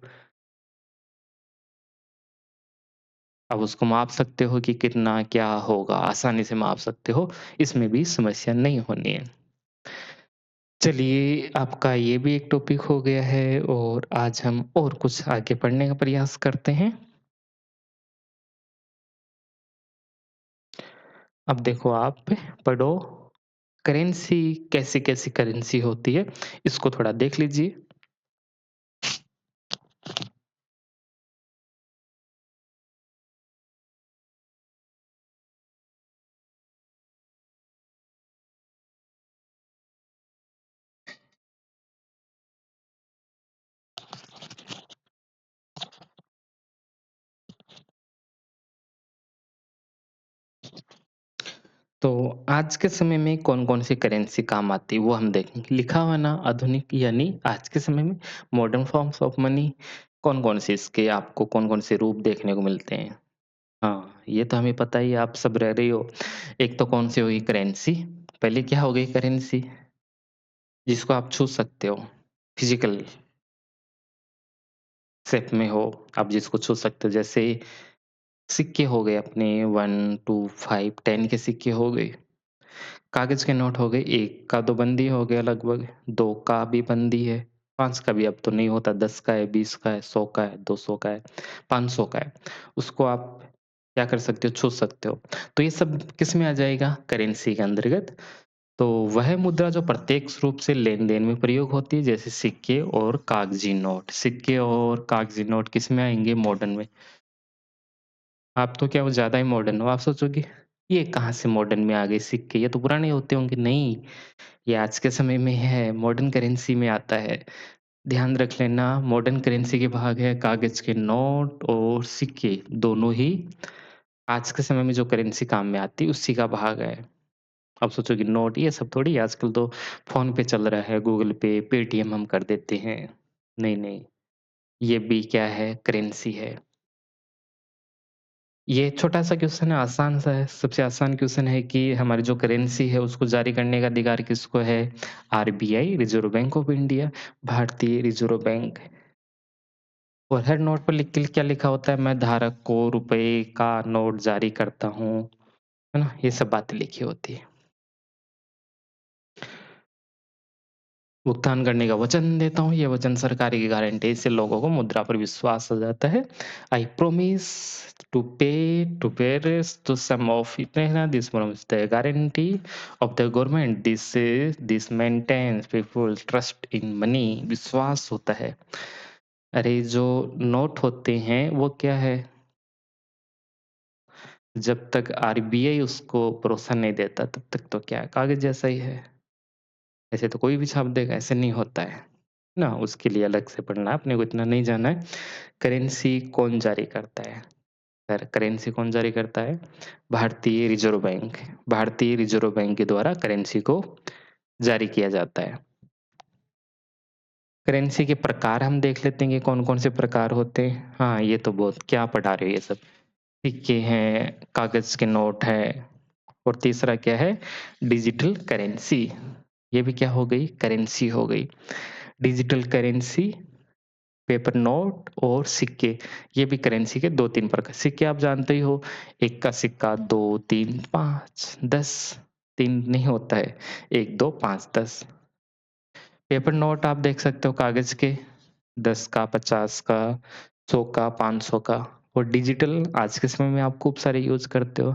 आप उसको माप सकते हो कि कितना क्या होगा, आसानी से माप सकते हो, इसमें भी समस्या नहीं होनी है। चलिए, आपका ये भी एक टॉपिक हो गया है और आज हम और कुछ आगे पढ़ने का प्रयास करते हैं। अब देखो आप पढ़ो, करेंसी कैसी-कैसी करेंसी होती है, इसको थोड़ा देख लीजिए। तो आज के समय में कौन-कौन सी करेंसी काम आती है, वो हम देखेंगे। लिखा हुआ ना आधुनिक यानी आज के समय में मॉडर्न फॉर्म्स ऑफ मनी कौन-कौन से इसके आपको कौन-कौन से रूप देखने को मिलते हैं? हाँ, ये तो हमें पता ही है, आप सब रह रही हो। एक तो कौन सी होगी करेंसी, पहले क्या हो गई करेंसी, जिसको आप छू सकते हो, फिज़िकल शेप में हो, आप जिसको छू सकते हो। जैसे सिक्के हो गए अपने 1, 2, 5, 10 के सिक्के हो गए। कागज़ के नोट हो गए, 1 का तो बंद ही हो गया लगभग, 2 का भी बंद ही है, 5 का भी अब तो नहीं होता, 10 का है, 20 का है, 100 का है, 200 का है, 500 का है। उसको आप क्या कर सकते हो, छू सकते हो। तो ये सब किस में आ जाएगा? करेंसी के अंतर्गत। तो वह मुद्रा जो प्रत्यक्ष रूप से लेन-देन में प्रयोग होती है, जैसे सिक्के और कागज़ी नोट। सिक्के और कागज़ी नोट किस में आएँगे? मॉडर्न में। आप तो क्या वो ज़्यादा ही मॉडर्न हो, आप सोचोगे, ये कहाँ से मॉडर्न में आ गए सिक्के, ये तो पुराने होते होंगे। नहीं, ये आज के समय में है, मॉडर्न करेंसी में आता है। ध्यान रख लेना मॉडर्न करेंसी के भाग है कागज़ के नोट और सिक्के, दोनों ही आज के समय में जो करेंसी काम में आती है उसी का भाग है। आप सोचोगे नोट ये सब थोड़ी आजकल तो फ़ोन पे चल रहा है, गूगल पे, पेटीएम हम कर देते हैं। नहीं, नहीं, ये भी क्या है करेंसी है। ये छोटा-सा क्वेश्चन है, आसान-सा है। सबसे आसान क्वेश्चन है कि हमारी जो करेंसी है उसको जारी करने का अधिकार किसको है? RBI, reserve bank of India, भारतीय रिज़र्व बैंक। और हर नोट पर लिख के क्या लिखा होता है? मैं धारक को रुपए का नोट जारी करता हूँ, है ना? ये सब बातें लिखी होती है। भुगतान करने का वचन देता हूँ, ये वचन सरकारी की गारंटी है, इससे लोगों को मुद्रा पर विश्वास हो जाता है। I promise to pair to sum of इतना this promise the guarantee of the government this maintains people trust in money विश्वास होता है। अरे जो नोट होते हैं वो क्या है? जब तक आरबीआई उसको भरोसा नहीं देता तब तक तो क्या कागज़ जैसा ही है। ऐसे तो कोई भी छाप देगा, ऐसे नहीं होता है। ना उसके लिए अलग से पढ़ना है, अपने को इतना नहीं जानना है। करेंसी कौन जारी करता है? सर करेंसी कौन जारी करता है? भारतीय रिज़र्व बैंक। भारतीय रिज़र्व बैंक के द्वारा करेंसी को जारी किया जाता है। करेंसी के प्रकार हम देख लेते हैं कि कौन-कौन से प्रकार होते हैं। हाँ, ये तो बहुत क्या पढ़ा रहे हो ये सब। सिक्के हैं, कागज़ के नोट हैं और तीसरा क्या है? Digital currency. ये भी क्या हो गई? करेंसी हो गई। डिजिटल करेंसी पेपर नोट और सिक्के, ये भी करेंसी के 2-3 प्रकार सिक्के आप जानते ही हो, 1 का सिक्का 2, 3, 5, 10 3 नहीं होता है, 1, 2, 5, 10 पेपर नोट आप देख सकते हो कागज़ के 10 का, 50 का, 100 का, 500 का और डिजिटल आज के समय में आप खूब सारे यूज़ करते हो।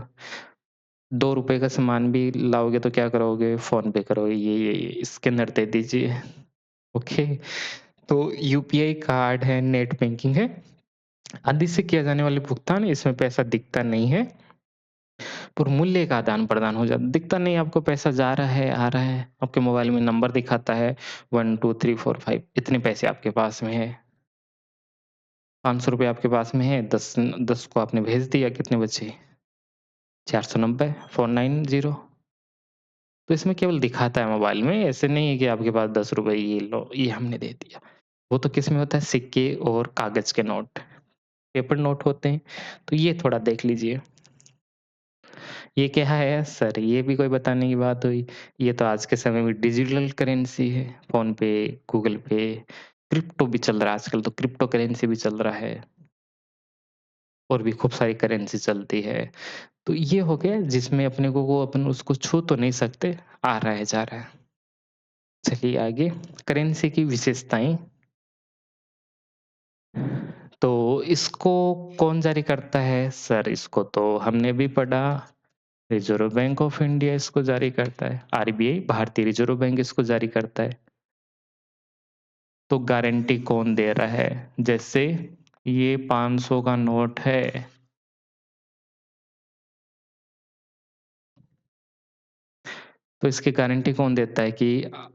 ₹2 का सामान भी लाओगे तो क्या करोगे? फ़ोन पे करोगे, ये इसके अंदर दे दीजिए, ओके। तो यूपीआई कार्ड है, नेट बैंकिंग है। आदि से किया जाने वाले भुगतान इसमें पैसा दिखता नहीं है, और मूल्य का आदान-प्रदान हो जाता, दिखता नहीं आपको पैसा जा रहा है, आ रहा है, आपके मोबाइल में नंबर दिखाता है 1, 2, 3, 4, 5 इतने पैसे आपके पास में है। ₹500 आपके पास में है, 10 को आपने भेज दिया, कितने बचे? 490 490 तो इसमें केवल दिखाता है मोबाइल में, ऐसे नहीं है कि आपके पास ₹10 ये लो, ये हमने दे दिया। वो तो किसमें होता है सिक्के और कागज़ के नोट, पेपर नोट होते हैं, तो ये थोड़ा देख लीजिए। ये क्या है सर, ये भी कोई बताने की बात हुई। ये तो आज के समय में डिजिटल करेंसी है, फ़ोन पे, गूगल पे, क्रिप्टो भी चल रहा है आजकल तो क्रिप्टो करेंसी भी चल रहा है और भी खूब सारी करेंसी चलती है। तो ये हो गया जिसमें अपने को अपन उसको छू तो नहीं सकते, आ रहा है, जा रहा है। चलिए आगे, करेंसी की विशेषताएँ तो इसको कौन जारी करता है? सर इसको तो हमने भी पढ़ा, रिज़र्व बैंक ऑफ इंडिया इसको जारी करता है। आरबीआई भारतीय रिज़र्व बैंक इसको जारी करता है। तो गारंटी कौन दे रहा है? जैसे ये 500 का नोट है, तो इसकी गारंटी कौन देता है कि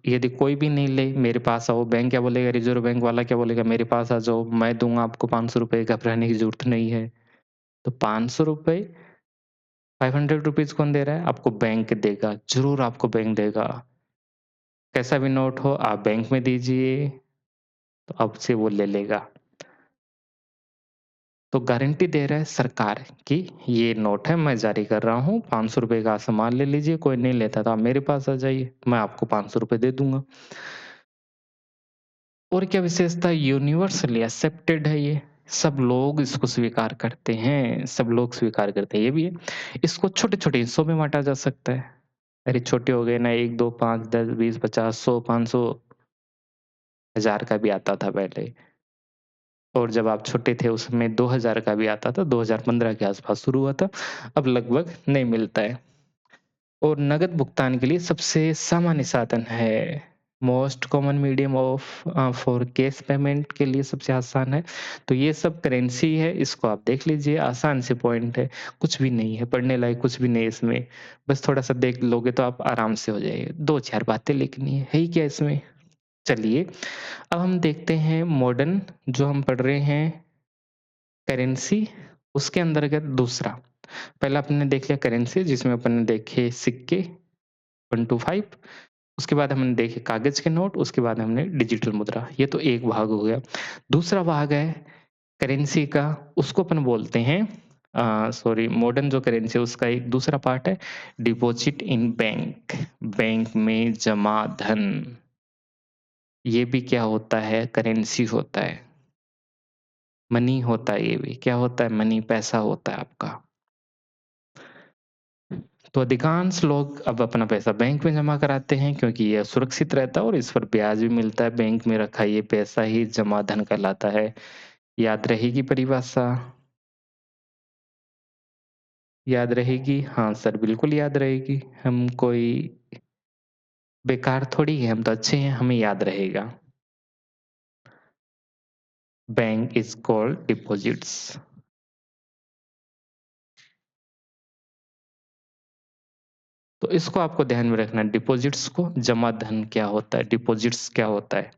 यदि कोई भी नहीं ले, मेरे पास आओ, बैंक क्या बोलेगा, रिज़र्व बैंक वाला क्या बोलेगा, मेरे पास आ जाओ, मैं दूँगा आपको ₹500 घबराने की ज़रूरत नहीं है। तो ₹500 ₹500 कौन दे रहा है? आपको बैंक देगा, ज़रूर आपको बैंक देगा। कैसा भी नोट हो आप बैंक में दीजिए, तो आपसे वो ले लेगा। तो गारंटी दे रहा है सरकार कि ये नोट है मैं जारी कर रहा हूँ, ₹500 का सामान ले लीजिए, कोई नहीं लेता तो आप मेरे पास आ जाइए, मैं आपको ₹500 दे दूँगा। और क्या विशेषता यूनिवर्सली एक्सेप्टेड है ये, सब लोग इसको स्वीकार करते हैं, सब लोग स्वीकार करते हैं, ये भी है। इसको छोटे-छोटे हिस्सों में बाँटा जा सकता है। अरे छोटे हो गए ना 1, 2, 5, 10, 20, 50, 100, 500, 1000 का भी आता था पहले और जब आप छोटे थे उसमें 2000 का भी आता था, 2015 के आस-पास शुरू हुआ था, अब लगभग नहीं मिलता है। और नकद भुगतान के लिए सबसे सामान्य साधन है। Most common medium of for cash payment के लिए सबसे आसान है। तो ये सब करेंसी है, इसको आप देख लीजिए आसान से पॉइंट है, कुछ भी नहीं है, पढ़ने लायक कुछ भी नहीं है इसमें। बस थोड़ा-सा देख लोगे तो आप आराम से हो जाएगा। 2-4 बातें लिखनी है ही क्या इसमें? चलिए, अब हम देखते हैं मॉडर्न जो हम पढ़ रहे हैं करेंसी, उसके अंतर्गत दूसरा। पहला आपने देख लिया करेंसी जिसमें अपन ने देखे सिक्के 1 टू 5 उसके बाद हमने देखे कागज़ के नोट, उसके बाद हमने डिजिटल मुद्रा, ये तो एक भाग हो गया। दूसरा भाग है करेंसी का, उसको अपन बोलते हैं सॉरी मॉडर्न जो करेंसी है उसका एक दूसरा पार्ट है डिपॉज़िट इन बैंक, बैंक में जमा धन। ये भी क्या होता है करेंसी होता है, मनी होता है ये भी। क्या होता है मनी पैसा होता है आपका। तो अधिकांश लोग अब अपना पैसा बैंक में जमा कराते हैं क्योंकि यह सुरक्षित रहता है और इस पर ब्याज भी मिलता है। बैंक में रखा ये पैसा ही जमा धन कहलाता है। याद रहेगी परिभाषा? याद रहेगी? हाँ सर, बिल्कुल याद रहेगी। हम कोई बेकार थोड़ी हैं, हम तो अच्छे हैं, हमें याद रहेगा। Bank is called deposits. तो इसको आपको ध्यान में रखना है डिपॉज़िट्स को जमा धन क्या होता है, डिपॉज़िट्स क्या होता है।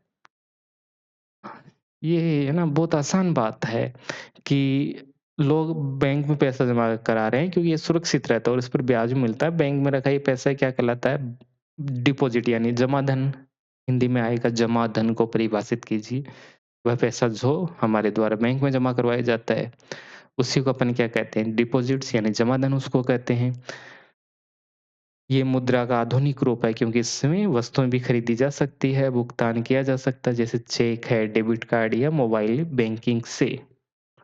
ये है ना बहुत आसान बात है कि लोग बैंक में पैसा जमा करा रहे हैं क्योंकि ये सुरक्षित रहता है और इस पर ब्याज भी मिलता है। बैंक में रखा ये पैसा क्या कहलाता है? डिपॉज़िट यानी जमा धन। हिंदी में आएगा जमा धन को परिभाषित कीजिए। वह पैसा जो हमारे द्वारा बैंक में जमा करवाया जाता है, उसी को अपन क्या कहते हैं? डिपॉज़िट्स यानी जमा धन उसको कहते हैं। ये मुद्रा का आधुनिक रूप है क्योंकि इसमें वस्तुएँ भी खरीदी जा सकती है, भुगतान किया जा सकता है जैसे चेक है, डेबिट कार्ड या मोबाइल बैंकिंग से।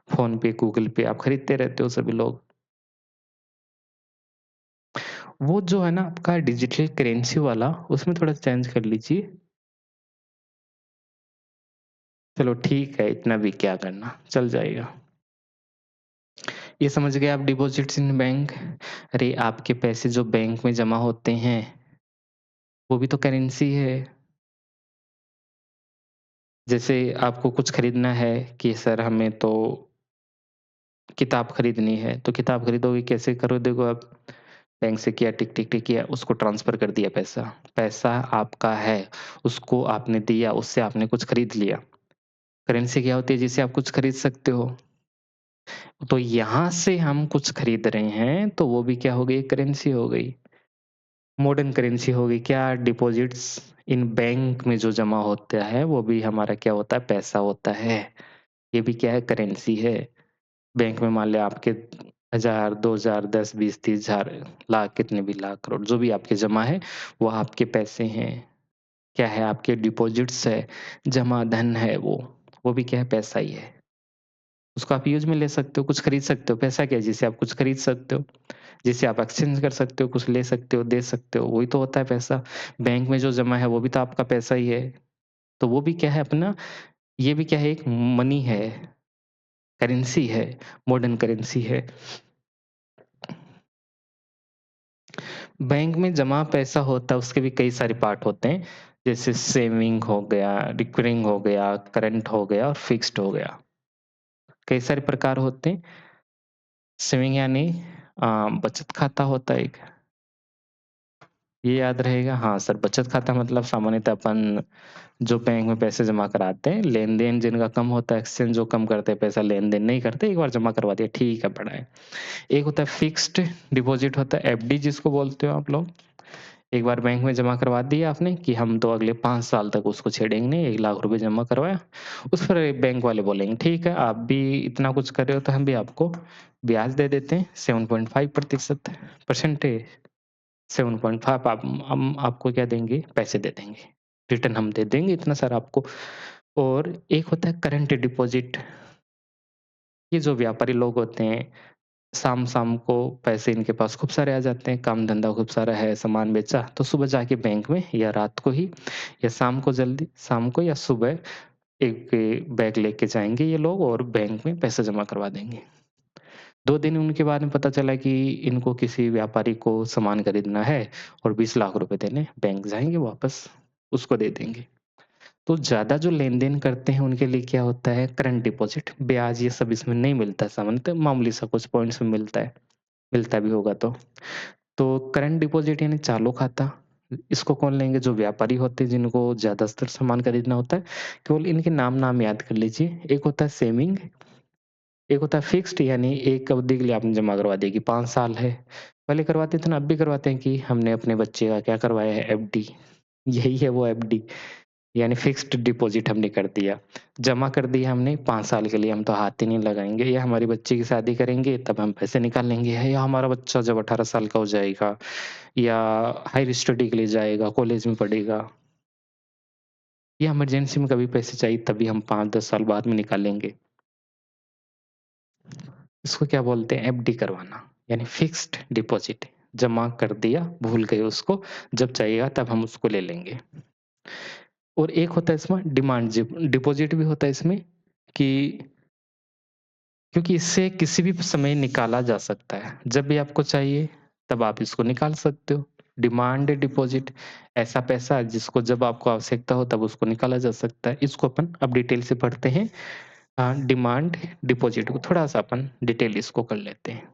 फ़ोन पे, गूगल पे आप खरीदते रहते हो सभी लोग। वो जो है ना आपका डिजिटल करेंसी वाला उसमें थोड़ा चेंज कर लीजिए। चलो ठीक है, इतना भी क्या करना, चल जाएगा। ये समझ गए आप डिपॉज़िट्स इन बैंक? अरे आपके पैसे जो बैंक में जमा होते हैं, वो भी तो करेंसी है। जैसे आपको कुछ खरीदना है कि सर हमें तो किताब खरीदनी है, तो किताब खरीदोगे कैसे खरीदोगे आप? बैंक से किया, टिक, टिक, टिक किया, उसको ट्रांसफ़र कर दिया पैसा। पैसा आपका है, उसको आपने दिया, उससे आपने कुछ खरीद लिया। करेंसी क्या होती है जिससे आप कुछ खरीद सकते हो? तो यहाँ से हम कुछ खरीद रहे हैं, तो वो भी क्या हो गई? करेंसी हो गई। मॉडर्न करेंसी हो गई क्या? डिपॉज़िट्स इन बैंक में जो जमा होता है, वो भी हमारा क्या होता है? पैसा होता है। ये भी क्या है? करेंसी है। बैंक में मान लिया आपके 1000, 2000, 10, 20, 30,000 लाख कितने भी लाख, करोड़ जो भी आपके जमा है, वो आपके पैसे हैं। क्या है? आपके डिपॉज़िट्स है, जमा धन है वो। वो भी क्या है? पैसा ही है। उसको आप यूज़ में ले सकते हो, कुछ खरीद सकते हो। पैसा क्या है? जिससे आप कुछ खरीद सकते हो, जिससे आप एक्सचेंज कर सकते हो, कुछ ले सकते हो, दे सकते हो, वही तो होता है पैसा। बैंक में जो जमा है वो भी तो आपका पैसा ही है। तो वो भी क्या है अपना, ये भी क्या है? एक मनी है, करेंसी है, मॉडर्न करेंसी है। बैंक में जमा पैसा होता है, उसके भी कई सारे पार्ट होते हैं, जैसे सेविंग हो गया, रिकरिंग हो गया, करंट हो गया और फिक्स्ड हो गया। कई सारे प्रकार होते हैं। सेविंग यानी बचत खाता होता है एक। ये याद रहेगा? हाँ सर, बचत खाता मतलब सामान्यतः अपन जो बैंक में पैसे जमा कराते हैं, लेन-देन जिनका कम होता है, एक्सचेंज जो कम करते हैं, पैसा लेन-देन नहीं करते, एक बार जमा करवा दिया, ठीक है, पड़ा है। एक होता है फिक्स्ड डिपॉज़िट होता है, एफडी जिसको बोलते हो आप लोग। एक बार बैंक में जमा करवा दिया आपने कि हम तो अगले 5 साल तक उसको छेड़ेंगे नहीं, 1 लाख रुपए जमा करवाया। उस पर बैंक वाले बोलेंगे, "ठीक है, आप भी इतना कुछ कर रहे हो तो हम भी आपको ब्याज दे देते हैं 7.5% परसेंटेज 7.5 आप हम आपको क्या देंगे? पैसे दे देंगे। रिटर्न हम दे देंगे इतना सारा आपको।" और एक होता है करंट डिपॉज़िट। ये जो व्यापारी लोग होते हैं, शाम-शाम को पैसे इनके पास खूब सारे आ जाते हैं, काम-धंधा खूब सारा है, सामान बेचा, तो सुबह जाके बैंक में या रात को ही या शाम को या सुबह एक बैग लेके जाएँगे ये लोग और बैंक में पैसा जमा करवा देंगे। 2 दिन उनके बाद में पता चला कि इनको किसी व्यापारी को सामान खरीदना है और 20 लाख रुपए देने, बैंक जाएँगे वापस, उसको दे देंगे। तो ज़्यादा जो लेन-देन करते हैं उनके लिए क्या होता है करंट डिपॉज़िट, ब्याज ये सब इसमें नहीं मिलता है सामान्यतः मामूली सा कुछ पॉइंट्स में मिलता है, मिलता भी होगा तो। तो करंट डिपॉज़िट यानी चालू खाता, इसको कौन लेंगे? जो व्यापारी होते हैं जिनको ज़्यादा स्तर सामान खरीदना होता है, केवल इनके नाम-नाम याद कर लीजिए। एक होता है सेविंग, एक होता है फिक्स्ड यानी एक अवधि के लिए आपने जमा करवा दिया कि 5 साल है। पहले करवाते थे ना, अब भी करवाते हैं कि हमने अपने बच्चे का क्या करवाया है एफडी, यही है वो एफडी। यानी फ़िक्स्ड डिपॉज़िट हमने कर दिया। जमा कर दिया हमने 5 साल के लिए हम तो हाथ ही नहीं लगाएँगे या हमारी बच्ची की शादी करेंगे तब हम पैसे निकाल लेंगे या हमारा बच्चा जब 18 साल का हो जाएगा या हायर स्टडी के लिए जाएगा, कॉलेज में पढ़ेगा या इमरजेंसी में कभी पैसे चाहिए तभी हम 5-10 साल बाद में निकालेंगे। इसको क्या बोलते हैं एफडी करवाना यानी फ़िक्स्ड डिपॉज़िट। जमा कर दिया, भूल गए उसको, जब चाहिएगा तब हम उसको ले लेंगे। और एक होता है इसमें डिमांड डिपॉज़िट भी होता है इसमें कि क्योंकि इससे किसी भी समय निकाला जा सकता है। जब भी आपको चाहिए, तब आप इसको निकाल सकते हो। डिमांड डिपॉज़िट ऐसा पैसा है जिसको जब आपको आवश्यकता हो तब उसको निकाला जा सकता है। इसको अपन अब डिटेल से पढ़ते हैं। डिमांड डिपॉज़िट को थोड़ा-सा अपन डिटेल इसको कर लेते हैं।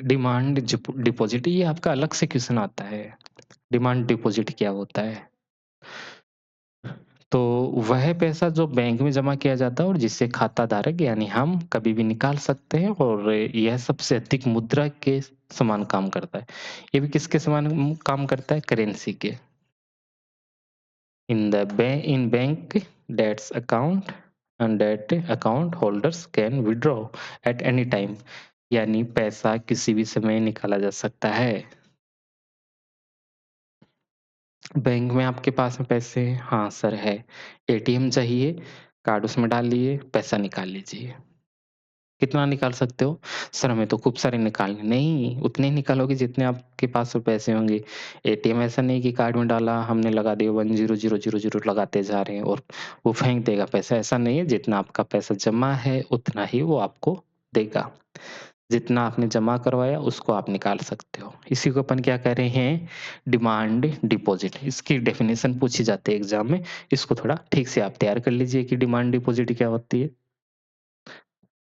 डिमांड डिपॉज़िट ये आपका अलग से क्वेश्चन आता है। डिमांड डिपॉज़िट क्या होता है? तो वह पैसा जो बैंक में जमा किया जाता है और जिससे खाता धारक यानी हम कभी भी निकाल सकते हैं और यह सबसे अधिक मुद्रा के समान काम करता है। ये भी किसके समान काम करता है? करेंसी के। In bank that's account and that account holders can withdraw at any time यानी पैसा किसी भी समय निकाला जा सकता है। बैंक में आपके पास में पैसे हाँ सर है। एटीएम चाहिए, कार्ड उसमें डालिए, पैसा निकाल लीजिए। कितना निकाल सकते हो? सर हमें तो खूब सारे निकालने नहीं, उतने ही निकालोगे जितने आपके पास में पैसे होंगे। एटीएम ऐसा नहीं कि कार्ड में डाला, हमने लगा दिया 10000 लगाते जा रहे हैं और वो फेंक देगा पैसा, ऐसा नहीं है। जितना आपका पैसा जमा है, उतना ही वो आपको देगा। जितना आपने जमा करवाया उसको आप निकाल सकते हो। इसी को अपन क्या कह रहे हैं डिमांड डिपॉज़िट। इसकी डेफ़िनेशन पूछी जाती है एग्ज़ाम में। इसको थोड़ा ठीक से आप तैयार कर लीजिए कि डिमांड डिपॉज़िट क्या होती है।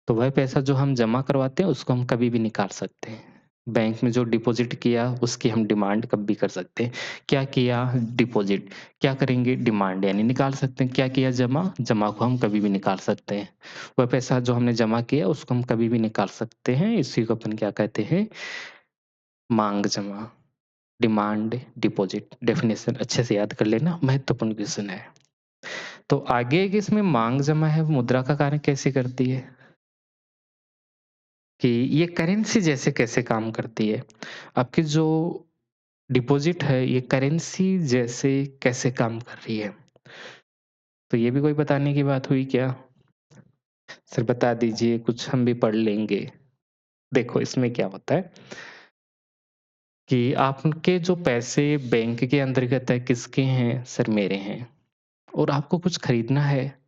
तो वह पैसा जो हम जमा करवाते हैं उसको हम कभी भी निकाल सकते हैं। बैंक में जो डिपॉज़िट किया उसकी हम डिमांड कभी भी कर सकते हैं। क्या किया डिपॉज़िट, क्या करेंगे डिमांड यानी निकाल सकते हैं। क्या किया जमा, जमा को हम कभी भी निकाल सकते हैं। वह पैसा जो हमने जमा किया उसको हम कभी भी निकाल सकते हैं। इसी को अपन क्या कहते हैं माँग जमा, डिमांड डिपॉज़िट। डेफ़िनेशन अच्छे से याद कर लेना महत्वपूर्ण क्वेश्चन है। तो आगे कि इसमें माँग जमा है वो मुद्रा का कार्य कैसे करती है? कि ये करेंसी जैसे कैसे काम करती है? आपकी जो डिपॉज़िट है ये करेंसी जैसे कैसे काम कर रही है? तो ये भी कोई बताने की बात हुई क्या? सर बता दीजिए कुछ हम भी पढ़ लेंगे। देखो इसमें क्या होता है कि आपके जो पैसे बैंक के अंतर्गत है किसके हैं? सर मेरे हैं और आपको कुछ खरीदना है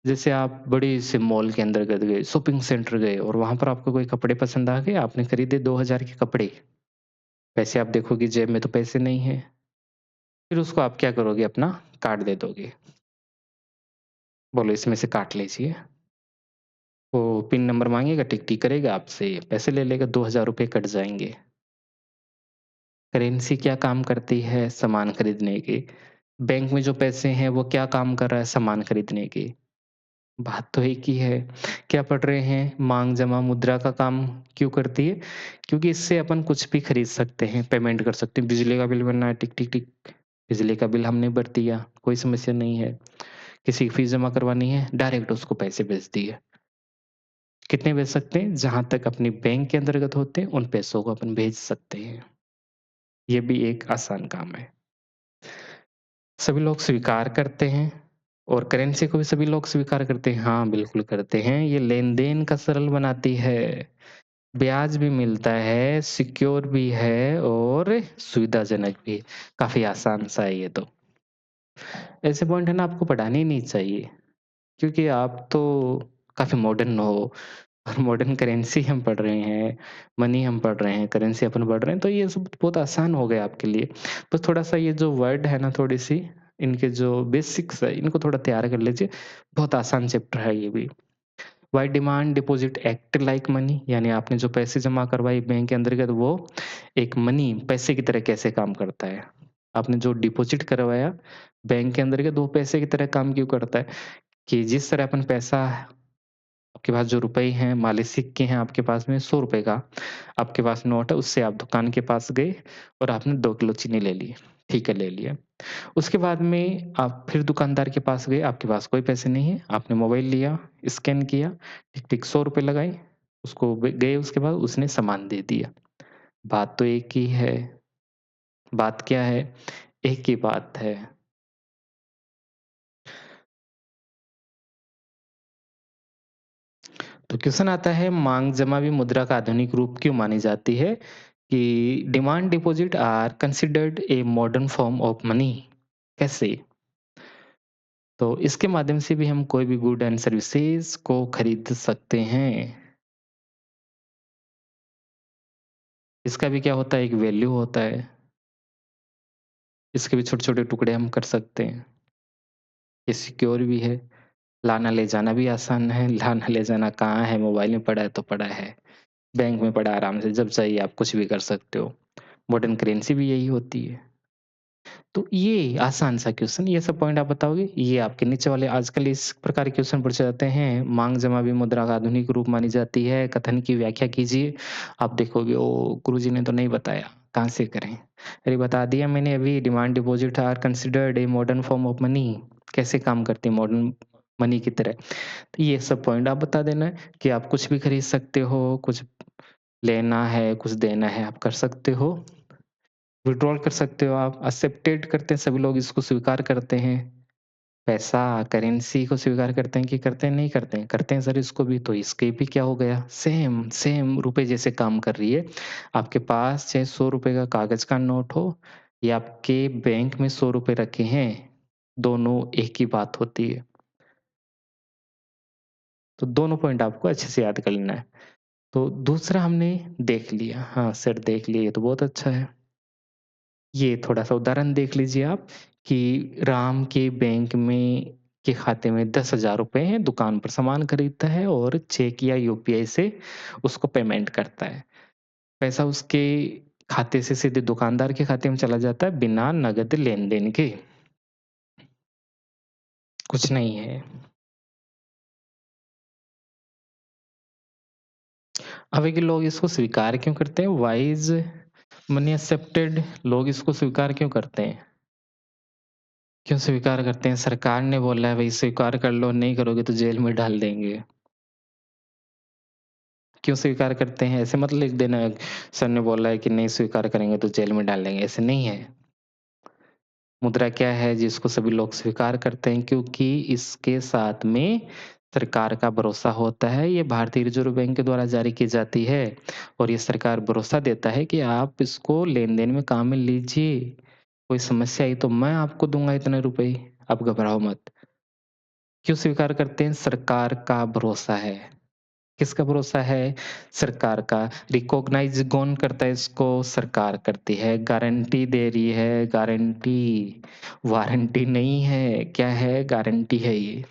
जैसे आप बड़े से मॉल के अंतर्गत गए, शॉपिंग सेंटर गए और वहाँ पर आपको कोई कपड़े पसंद आ गए, आपने खरीदे 2000 के कपड़े। पैसे आप देखोगे जेब में तो पैसे नहीं हैं। फिर उसको आप क्या करोगे अपना कार्ड दे दोगे। बोलो इसमें से काट लीजिए। वो पिन नंबर माँगेगा, टिक-टिक करेगा आपसे, पैसे ले लेगा, 2000 रुपए कट जाएँगे। करेंसी क्या काम करती है? सामान खरीदने के। बैंक में जो पैसे हैं वो क्या काम कर रहा है? सामान खरीदने के। बात तो एक ही है। क्या पढ़ रहे हैं? माँग जमा मुद्रा का काम क्यों करती है? क्योंकि इससे अपन कुछ भी खरीद सकते हैं, पेमेंट कर सकते हैं। बिजली का बिल भरना है, टिक, टिक, टिक। बिजली का बिल हमने भर दिया, कोई समस्या नहीं है। किसी की फीस जमा करवानी है, डायरेक्ट उसको पैसे भेज दिए। कितने भेज सकते हैं? जहाँ तक अपनी बैंक के अंतर्गत होते हैं, उन पैसों को अपन भेज सकते हैं। ये भी एक आसान काम है। सभी लोग स्वीकार करते हैं और करेंसी को भी सभी लोग स्वीकार करते हैं। हाँ, बिल्कुल करते हैं। ये लेन-देन का सरल बनाती है। ब्याज भी मिलता है, सिक्योर भी है और सुविधाजनक भी। काफ़ी आसान सा है ये तो। ऐसे पॉइंट है ना आपको पढ़ाने ही नहीं चाहिए, क्योंकि आप तो काफ़ी मॉडर्न हो और मॉडर्न करेंसी हम पढ़ रहे हैं, मनी हम पढ़ रहे हैं, करेंसी अपन पढ़ रहे हैं, तो ये सब बहुत आसान हो गया आपके लिए। बस थोड़ा-सा ये जो वर्ड है ना थोड़ी-सी, इनके जो बेसिक्स है, इनको थोड़ा तैयार कर लीजिए। बहुत आसान चैप्टर है ये भी। Why demand deposit act like money यानी आपने जो पैसे जमा करवाए बैंक के अंतर्गत वो एक मनी पैसे की तरह कैसे काम करता है। आपने जो डिपॉजिट करवाया बैंक के अंतर्गत वो पैसे की तरह काम क्यों करता है कि जिस तरह अपन पैसा आपके पास जो रुपए हैं, मालिक सिक्के हैं आपके पास में ₹100 का, आपके पास नोट है, उससे आप दुकान के पास गए और आपने 2 किलो चीनी ले ली। ठीक है, ले लिया। उसके बाद में आप फिर दुकानदार के पास गए, आपके पास कोई पैसे नहीं है, आपने मोबाइल लिया, स्कैन किया, टिक-टिक ₹100 लगाए, उसको ग गए उसके बाद उसने सामान दे दिया। बात तो एक ही है। बात क्या है? एक ही बात है। तो क्वेश्चन आता है माँग जमा भी मुद्रा का आधुनिक रूप क्यों मानी जाती है? कि demand deposit are considered a modern form of money कैसे? तो इसके माध्यम से भी हम कोई भी गुड एंड सर्विसेज को खरीद सकते हैं। इसका भी क्या होता है एक वैल्यू होता है। इसके भी छोटे-छोटे टुकड़े हम कर सकते हैं। ये सिक्योर भी है। लाना ले जाना भी आसान है। लाना ले जाना कहाँ है मोबाइल में पड़ा है तो पड़ा है। बैंक में पड़ा है आराम से जब चाहिए आप कुछ भी कर सकते हो। मॉडर्न करेंसी भी यही होती है। तो ये आसान सा क्वेश्चन, ये सब पॉइंट आप बताओगे? ये आपके नीचे वाले आजकल इस प्रकार के क्वेश्चन पूछे जाते हैं, माँग जमा भी मुद्रा का आधुनिक रूप मानी जाती है, कथन की व्याख्या कीजिए। आप देखोगे ओह! गुरुजी ने तो नहीं बताया, कहाँ से करें? अरे बता दिया मैंने अभी demand deposit are considered a modern form of money कैसे काम करती है मॉडर्न मनी की तरह। तो ये सब पॉइंट आप बता देना कि आप कुछ भी खरीद सकते हो, कुछ लेना है, कुछ देना है, आप कर सकते हो। विथड्रॉल कर सकते हो आप, एक्सेप्टेड करते हैं सभी लोग इसको स्वीकार करते हैं। पैसा, करेंसी को स्वीकार करते हैं कि करते हैं? नहीं करते हैं। करते हैं सर इसको भी, तो इसके भी क्या हो गया? सेम, सेम रुपए जैसे काम कर रही है। आपके पास चाहे ₹100 का कागज़ का नोट हो या आपके बैंक में ₹100 रखे हैं, दोनों एक ही बात होती है। तो दोनों पॉइंट आपको अच्छे से याद कर लेना है। तो दूसरा हमने देख लिया, हाँ, सेट देख लिया, ये तो बहुत अच्छा है। ये थोड़ा-सा उदाहरण देख लीजिए आप कि राम के बैंक में के खाते में ₹10,000 हैं, दुकान पर सामान खरीदता है और चेक या यूपीआई से उसको पेमेंट करता है। पैसा उसके खाते से सीधे दुकानदार के खाते में चला जाता है बिना नगद लेन-देन के। कुछ नहीं है। अभी के लोग इसको स्वीकार क्यों करते हैं? Why is money accepted? लोग इसको स्वीकार क्यों करते हैं? क्यों स्वीकार करते हैं? सरकार ने बोला है भई स्वीकार कर लो, नहीं करोगे तो जेल में डाल देंगे। क्यों स्वीकार करते हैं? ऐसे मत लिख देना सर ने बोला है कि नहीं स्वीकार करेंगे तो जेल में डाल देंगे, ऐसे नहीं है। मुद्रा क्या है जिसको सभी लोग स्वीकार करते हैं क्योंकि इसके साथ में सरकार का भरोसा होता है। ये भारतीय रिज़र्व बैंक के द्वारा जारी की जाती है और ये सरकार भरोसा देता है कि आप इसको लेन-देन में काम में लीजिए। कोई समस्या आई तो मैं आपको दूँगा इतने रुपए, आप घबराओ मत। क्यों स्वीकार करते हैं? सरकार का भरोसा है। किसका भरोसा है? सरकार का। रिकॉग्नाइज़ कौन करता है इसको? सरकार करती है। गारंटी दे रही है, गारंटी। वारंटी नहीं है, क्या है? गारंटी है ये।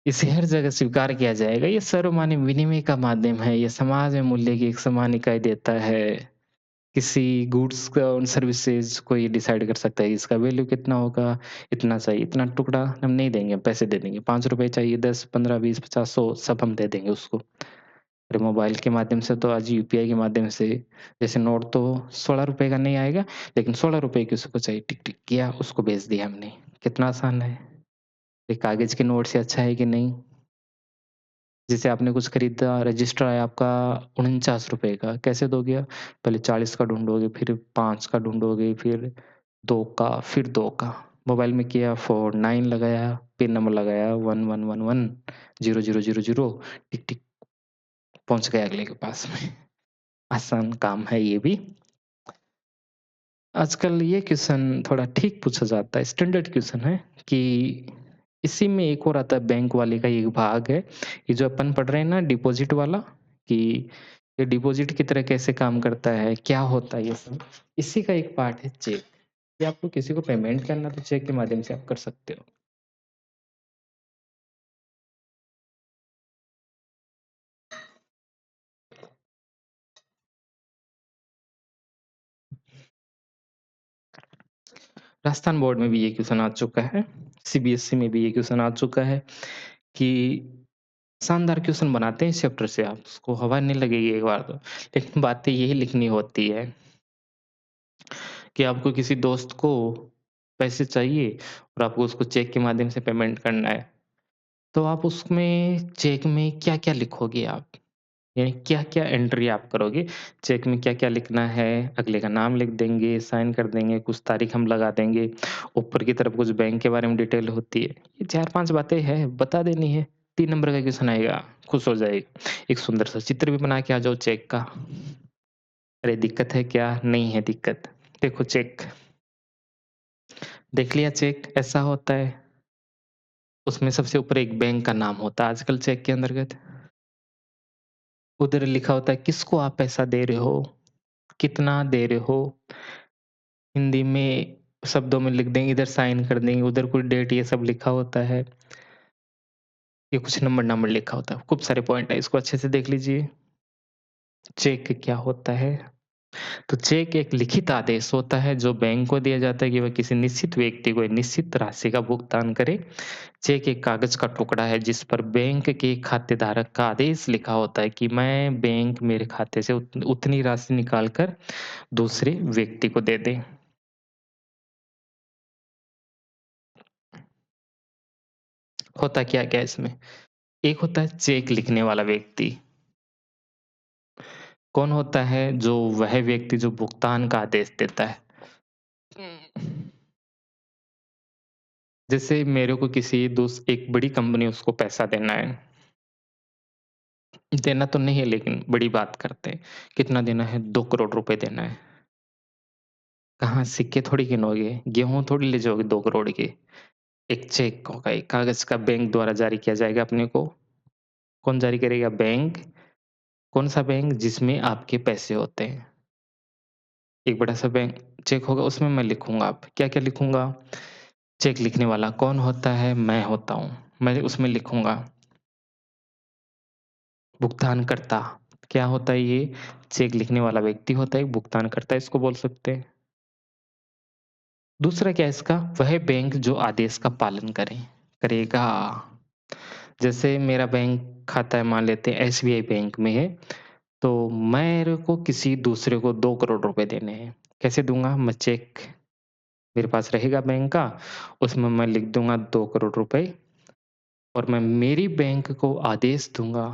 इसे हर जगह स्वीकार किया जाएगा। ये सर्वमान्य विनिमय का माध्यम है। ये समाज में मूल्य की एक समान इकाई देता है। किसी गुड्स का और सर्विसेज़ को ये डिसाइड कर सकता है, इसका वैल्यू कितना होगा, इतना चाहिए, इतना टुकड़ा हम नहीं देंगे, पैसे दे देंगे। ₹5 चाहिए, 10, 15, 20, 50, 100 सब हम दे देंगे उसको। अरे मोबाइल के माध्यम से तो आज यूपीआई के माध्यम से जैसे नोट तो ₹16 का नहीं आएगा, लेकिन ₹16 किसी को चाहिए, टिक टिक किया, उसको भेज दिया हमने। कितना आसान है। ये कागज़ के नोट से अच्छा है कि नहीं? जैसे आपने कुछ खरीदा, रजिस्टर आया आपका ₹49 का, कैसे दोगे आप? पहले 40 का ढूँढोगे, फिर 5 का ढूँढोगे, फिर 2 का, फिर 2 का। मोबाइल में किया 49 लगाया, पिन नंबर लगाया 1111 0000 टिक टिक पहुँच गया अगले के पास में। आसान काम है ये भी। आजकल ये क्वेश्चन थोड़ा ठीक पूछा जाता है, स्टैंडर्ड क्वेश्चन है कि इसी में एक और आता है बैंक वाले का एक भाग है, ये जो अपन पढ़ रहे हैं ना डिपॉज़िट वाला कि ये डिपॉज़िट की तरह कैसे काम करता है, क्या होता है ये सब, इसी का एक पार्ट है चेक। कि आपको किसी को पेमेंट करना है तो चेक के माध्यम से आप कर सकते हो। राजस्थान बोर्ड में भी ये क्वेश्चन आ चुका है, सीबीएसई में भी ये क्वेश्चन आ चुका है कि शानदार क्वेश्चन बनाते हैं इस चैप्टर से आप, उसको हवा नहीं लगेगी एक बार तो। लेकिन बातें यही लिखनी होती है कि आपको किसी दोस्त को पैसे चाहिए और आपको उसको चेक के माध्यम से पेमेंट करना है, तो आप उसमें चेक में क्या-क्या लिखोगे आप? यानी क्या-क्या एंट्री आप करोगे? चेक में क्या-क्या लिखना है? अगले का नाम लिख देंगे, साइन कर देंगे, कुछ तारीख हम लगा देंगे, ऊपर की तरफ कुछ बैंक के बारे में डिटेल होती है। ये 4-5 बातें हैं, बता देनी है। 3 नंबर का क्वेश्चन आएगा, खुश हो जाएगा। एक सुंदर सा चित्र भी बना के आ जाओ चेक का। अरे दिक्कत है क्या? नहीं है दिक्कत। देखो चेक, देख लिया चेक ऐसा होता है। उसमें सबसे ऊपर एक बैंक का नाम होता है आजकल चेक के अंतर्गत। उधर लिखा होता है किसको आप पैसा दे रहे हो, कितना दे रहे हो, हिंदी में शब्दों में लिख देंगे, इधर साइन कर देंगे, उधर कोई डेट ये सब लिखा होता है। ये कुछ नंबर-नंबर लिखा होता है। खूब सारे पॉइंट है, इसको अच्छे से देख लीजिए। चेक क्या होता है? तो चेक एक लिखित आदेश होता है जो बैंक को दिया जाता है कि वह किसी निश्चित व्यक्ति को एक निश्चित राशि का भुगतान करे। चेक एक कागज का टुकड़ा है जिस पर बैंक के खातेधारक का आदेश लिखा होता है कि मैं बैंक मेरे खाते से उतनी राशि निकाल कर दूसरे व्यक्ति को दे दे। होता क्या-क्या है इसमें? एक होता है चेक लिखने वाला व्यक्ति। कौन होता है? जो वह व्यक्ति जो भुगतान का आदेश देता है। जैसे मेरे को किसी एक बड़ी कंपनी उसको पैसा देना है। देना तो नहीं है लेकिन बड़ी बात करते हैं। कितना देना है? 2 करोड़ रुपए देना है। कहाँ सिक्के थोड़ी गिनोगे, गेहूँ थोड़ी ले जाओगे 2 करोड़ के। एक चेक होगा, एक कागज़ का बैंक द्वारा जारी किया जाएगा अपने को। कौन जारी करेगा? बैंक। कौन-सा बैंक जिसमें आपके पैसे होते हैं। एक बड़ा-सा बैंक चेक होगा उसमें मैं लिखूँगा अब क्या-क्या लिखूँगा? चेक लिखने वाला कौन होता है? मैं होता हूँ। मैं उसमें लिखूँगा भुगतानकर्ता, क्या होता है ये? चेक लिखने वाला व्यक्ति होता है, भुगतानकर्ता इसको बोल सकते हैं। दूसरा क्या है इसका? वह बैंक जो आदेश का पालन करेगा। जैसे मेरा बैंक खाता है मान लेते हैं एसबीआई बैंक में है, तो मेरे को किसी दूसरे को 2 करोड़ रुपए देने हैं। कैसे दूँगा? मैं चेक मेरे पास रहेगा बैंक का, उसमें मैं लिख दूँगा 2 करोड़ रुपए और मैं मेरी बैंक को आदेश दूँगा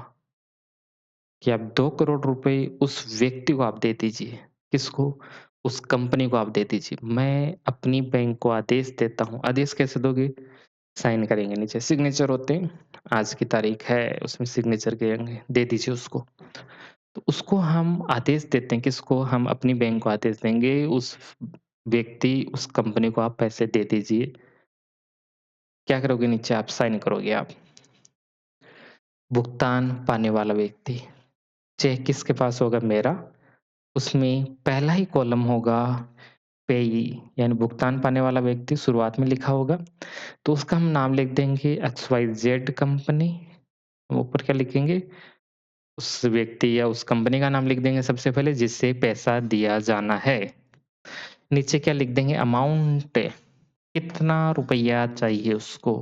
कि आप 2 करोड़ रुपए उस व्यक्ति को आप दे दीजिए। किसको? उस कंपनी को आप दे दीजिए। मैं अपनी बैंक को आदेश देता हूँ। आदेश कैसे दोगे? साइन करेंगे नीचे सिग्नेचर होते हैं। आज की तारीख है, उसमें सिग्नेचर करेंगे, दे दीजिए उसको। तो उसको हम आदेश देते हैं किसको? हम अपनी बैंक को आदेश देंगे, उस व्यक्ति, उस कंपनी को आप पैसे दे दीजिए। क्या करोगे नीचे आप साइन करोगे आप। भुगतान पाने वाला व्यक्ति, चेक किसके पास होगा? मेरा। उसमें पहला ही कॉलम होगा पेयी यानी भुगतान पाने वाला व्यक्ति शुरुआत में लिखा होगा, तो उसका हम नाम लिख देंगे एक्स-वाई-ज़ेड कंपनी। हम ऊपर क्या लिखेंगे? उस व्यक्ति या उस कंपनी का नाम लिख देंगे सबसे पहले जिससे पैसा दिया जाना है। नीचे क्या लिख देंगे? अमाउंट, कितना रुपया चाहिए उसको।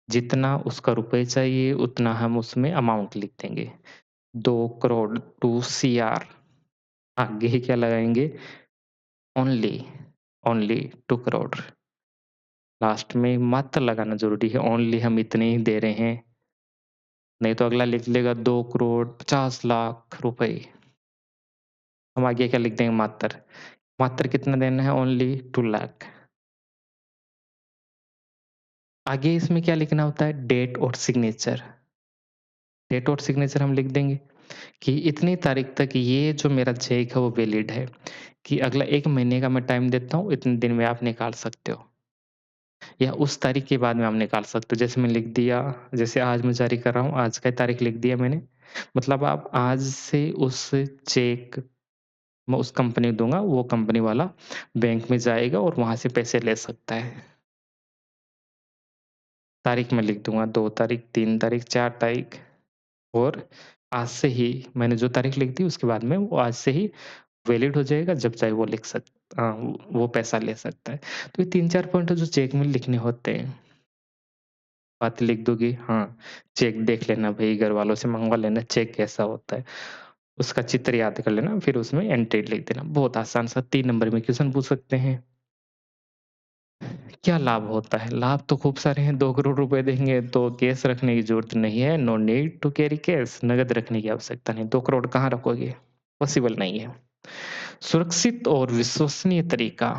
जितना उसका रुपए चाहिए उतना हम उसमें अमाउंट लिख देंगे। 2 करोड़ 2 सीआर आगे क्या लगाएँगे? Only, only 2 crore. लास्ट में मात्र लगाना ज़रूरी है, ओनली हम इतने ही दे रहे हैं, नहीं तो अगला लिख लेगा 2 करोड़ 50 लाख रुपए। हम आगे क्या लिख देंगे? मात्र। मात्र कितना देना है? ओनली 2 लाख। आगे इसमें क्या लिखना होता है? डेट और सिग्नेचर। डेट और सिग्नेचर हम लिख देंगे कि इतनी तारीख तक ये जो मेरा चेक है वो वैलिड है, कि अगला 1 महीने का मैं टाइम देता हूँ, इतने दिन में आप निकाल सकते हो। या उस तारीख के बाद में आप निकाल सकते हो। जैसे मैं लिख दिया, जैसे आज मैं जारी कर रहा हूँ, आज का तारीख लिख दिया मैंने। मतलब आप आज से उस चेक मैं उस कंपनी को दूँगा, वो कंपनी वाला बैंक में जाएगा और वहाँ से पैसे ले सकता है। तारीख मैं लिख दूँगा 2 तारीख, 3 तारीख, 4 तारीख और आज से ही मैंने जो तारीख लिख दी उसके बाद में वो आज से ही वैलिड हो जाएगा, जब चाहे वो वो पैसा ले सकता है। तो ये 3-4 पॉइंट जो चेक में लिखने होते हैं। बात लिख दोगे, हाँ, चेक देख लेना भई, घरवालों से मँगवा लेना चेक कैसा होता है। उसका चित्र याद कर लेना, फिर उसमें एंट्री लिख देना। बहुत आसान सा 3 नंबर में क्वेश्चन पूछ सकते हैं। क्या लाभ होता है? लाभ तो खूब सारे हैं, 2 करोड़ रुपए देंगे तो कैश रखने की ज़रूरत नहीं है, no need to carry cash, नकद रखने की आवश्यकता नहीं, 2 करोड़ कहाँ रखोगे? पॉसिबल नहीं है। सुरक्षित और विश्वसनीय तरीका,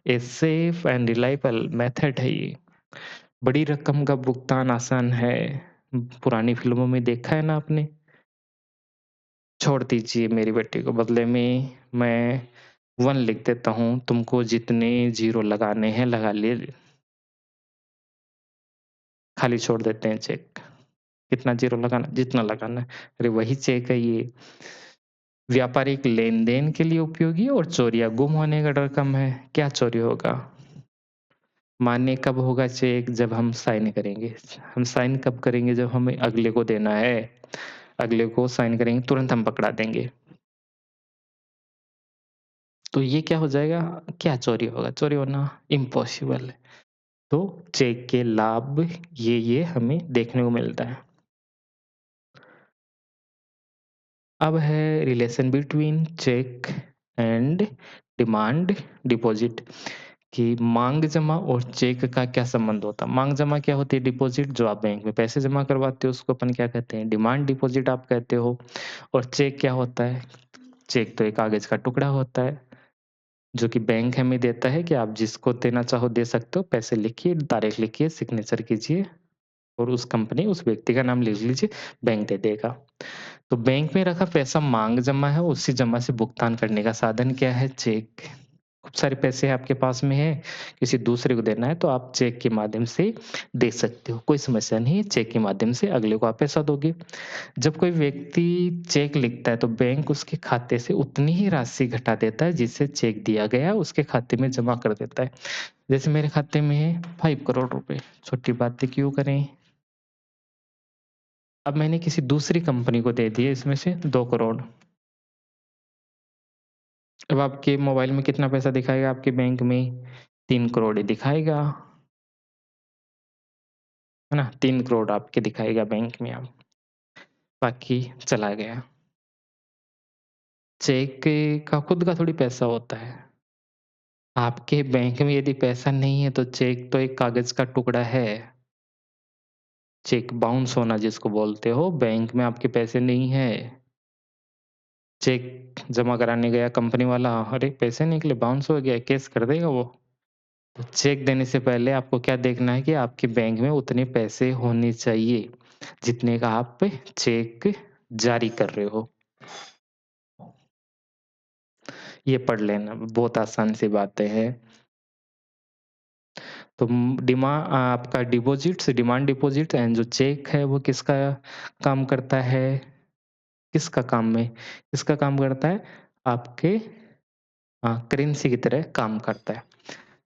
a safe and reliable method है ये। बड़ी रकम का भुगतान आसान है। पुरानी फ़िल्मों में देखा है ना आपने? छोड़ दीजिए मेरी बेटी को, बदले में मैं 1 लिख देता हूँ, तुमको जितने ज़ीरो लगाने हैं लगा लिए, खाली छोड़ देते हैं चेक। कितना ज़ीरो लगाना? जितना लगाना है। अरे वही चेक है ये। व्यापारिक लेन-देन के लिए उपयोगी और चोरी या गुम होने का डर कम है। क्या चोरी होगा? मान्य कब होगा चेक? जब हम साइन करेंगे। हम साइन कब करेंगे? जब हमें अगले को देना है। अगले को साइन करेंगे, तुरंत हम पकड़ा देंगे। तो ये क्या हो जाएगा? क्या चोरी होगा? चोरी होना इम्पॉसिबल है। तो चेक के लाभ ये हमें देखने को मिलता है। अब है relation between cheque and demand deposit, कि मांग जमा और चेक का क्या संबंध होता है। मांग जमा क्या होती है? डिपॉजिट, जो आप बैंक में पैसे जमा करवाते हो उसको अपन क्या कहते हैं? डिमांड डिपॉजिट आप कहते हो। और चेक क्या होता है? चेक तो एक कागज का टुकड़ा होता है, जो कि बैंक हमें देता है कि आप जिसको देना चाहो दे सकते हो। पैसे लिखिए, तारीख लिखिए, सिग्नेचर कीजिए और उस कंपनी, उस व्यक्ति का नाम लिख लीजिए, बैंक दे देगा। तो बैंक में रखा पैसा मांग जमा है, उसी जमा से भुगतान करने का साधन क्या है? चेक। खूब सारे पैसे आपके पास में हैं, किसी दूसरे को देना है तो आप चेक के माध्यम से दे सकते हो, कोई समस्या नहीं है, चेक के माध्यम से अगले को आप पैसा दोगे। जब कोई व्यक्ति चेक लिखता है तो बैंक उसके खाते से उतनी ही राशि घटा देता है जिससे चेक दिया गया है उसके खाते में जमा कर देता है। जैसे मेरे खाते में है 5 करोड़ रुपए, छोटी बातें क्यों करें? अब मैंने किसी दूसरी कंपनी को दे दिए इसमें से 2 करोड़। अब आपके मोबाइल में कितना पैसा दिखाएगा आपके बैंक में? 3 करोड़ ही दिखाएगा, है ना? 3 करोड़ आपके दिखाएगा बैंक में अब, बाकी चला गया। चेक का खुद का थोड़ी पैसा होता है। आपके बैंक में यदि पैसा नहीं है तो चेक तो एक कागज़ का टुकड़ा है। चेक बाउंस होना जिसको बोलते हो, बैंक में आपके पैसे नहीं है। चेक जमा कराने गया कंपनी वाला, अरे! पैसे निकले, बाउंस हो गया, कैश कर देगा वो। तो चेक देने से पहले आपको क्या देखना है कि आपके बैंक में उतने पैसे होने चाहिए, जितने का आप चेक जारी कर रहे हो। ये पढ़ लेना, बहुत आसान सी बातें हैं। तो आपका डिपॉज़िट्स, डिमांड डिपॉज़िट एंड जो चेक है वो किसका काम करता है? किसका काम में? किसका काम करता है? आपके करेंसी की तरह काम करता है।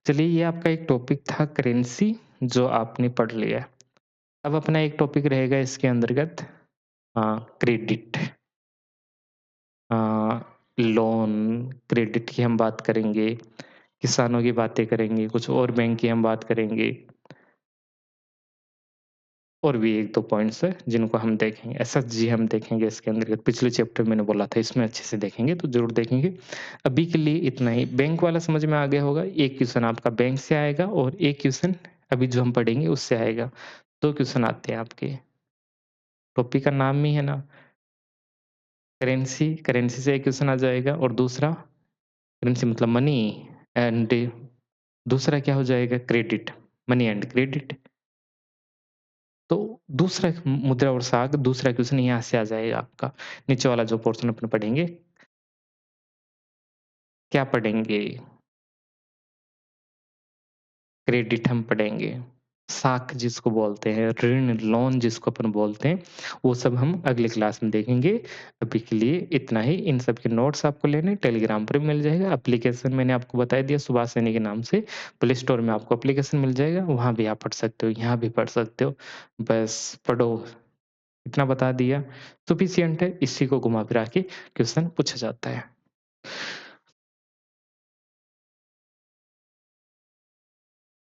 चलिए ये आपका एक टॉपिक था करेंसी जो आपने पढ़ लिया। अब अपना एक टॉपिक रहेगा इसके अंतर्गत क्रेडिट। अ, लोन, क्रेडिट की हम बात करेंगे, किसानों की बातें करेंगे, कुछ और बैंक की हम बात करेंगे। और भी 1-2 पॉइंट्स हैं जिनको हम देखेंगे। एसएचजी हम देखेंगे इसके अंतर्गत, पिछले चैप्टर मैंने बोला था इसमें अच्छे से देखेंगे तो ज़रूर देखेंगे। अभी के लिए इतना ही। बैंक वाला समझ में आ गया होगा, एक क्वेश्चन आपका बैंक से आएगा और एक क्वेश्चन अभी जो हम पढ़ेंगे उससे आएगा। 2 क्वेश्चन आते हैं आपके। टॉपिक का नाम ही है ना, करेंसी, करेंसी से एक क्वेश्चन आ जाएगा और दूसरा करेंसी मतलब मनी एंड दूसरा क्या हो जाएगा क्रेडिट, मनी एंड क्रेडिट। तो दूसरा मुद्रा और साख दूसरा क्वेश्चन यहाँ से आ जाएगा आपका। नीचे वाला जो पोर्शन अपन पढ़ेंगे, क्या पढ़ेंगे? क्रेडिट हम पढ़ेंगे। साख जिसको बोलते हैं, ऋण, लोन जिसको अपन बोलते हैं, वो सब हम अगली क्लास में देखेंगे। अभी के लिए इतना ही। इन सब के नोट्स आपको लेने टेलीग्राम पर मिल जाएगा। एप्लीकेशन मैंने आपको बता दिया सुभाष सैनी के नाम से। प्ले स्टोर में आपको एप्लीकेशन मिल जाएगा, वहाँ भी आप पढ़ सकते हो, यहाँ भी पढ़ सकते हो। बस पढ़ो, इतना बता दिया, सफिशिएंट है। इसी को घुमा फिरा के क्वेश्चन पूछा जाता है।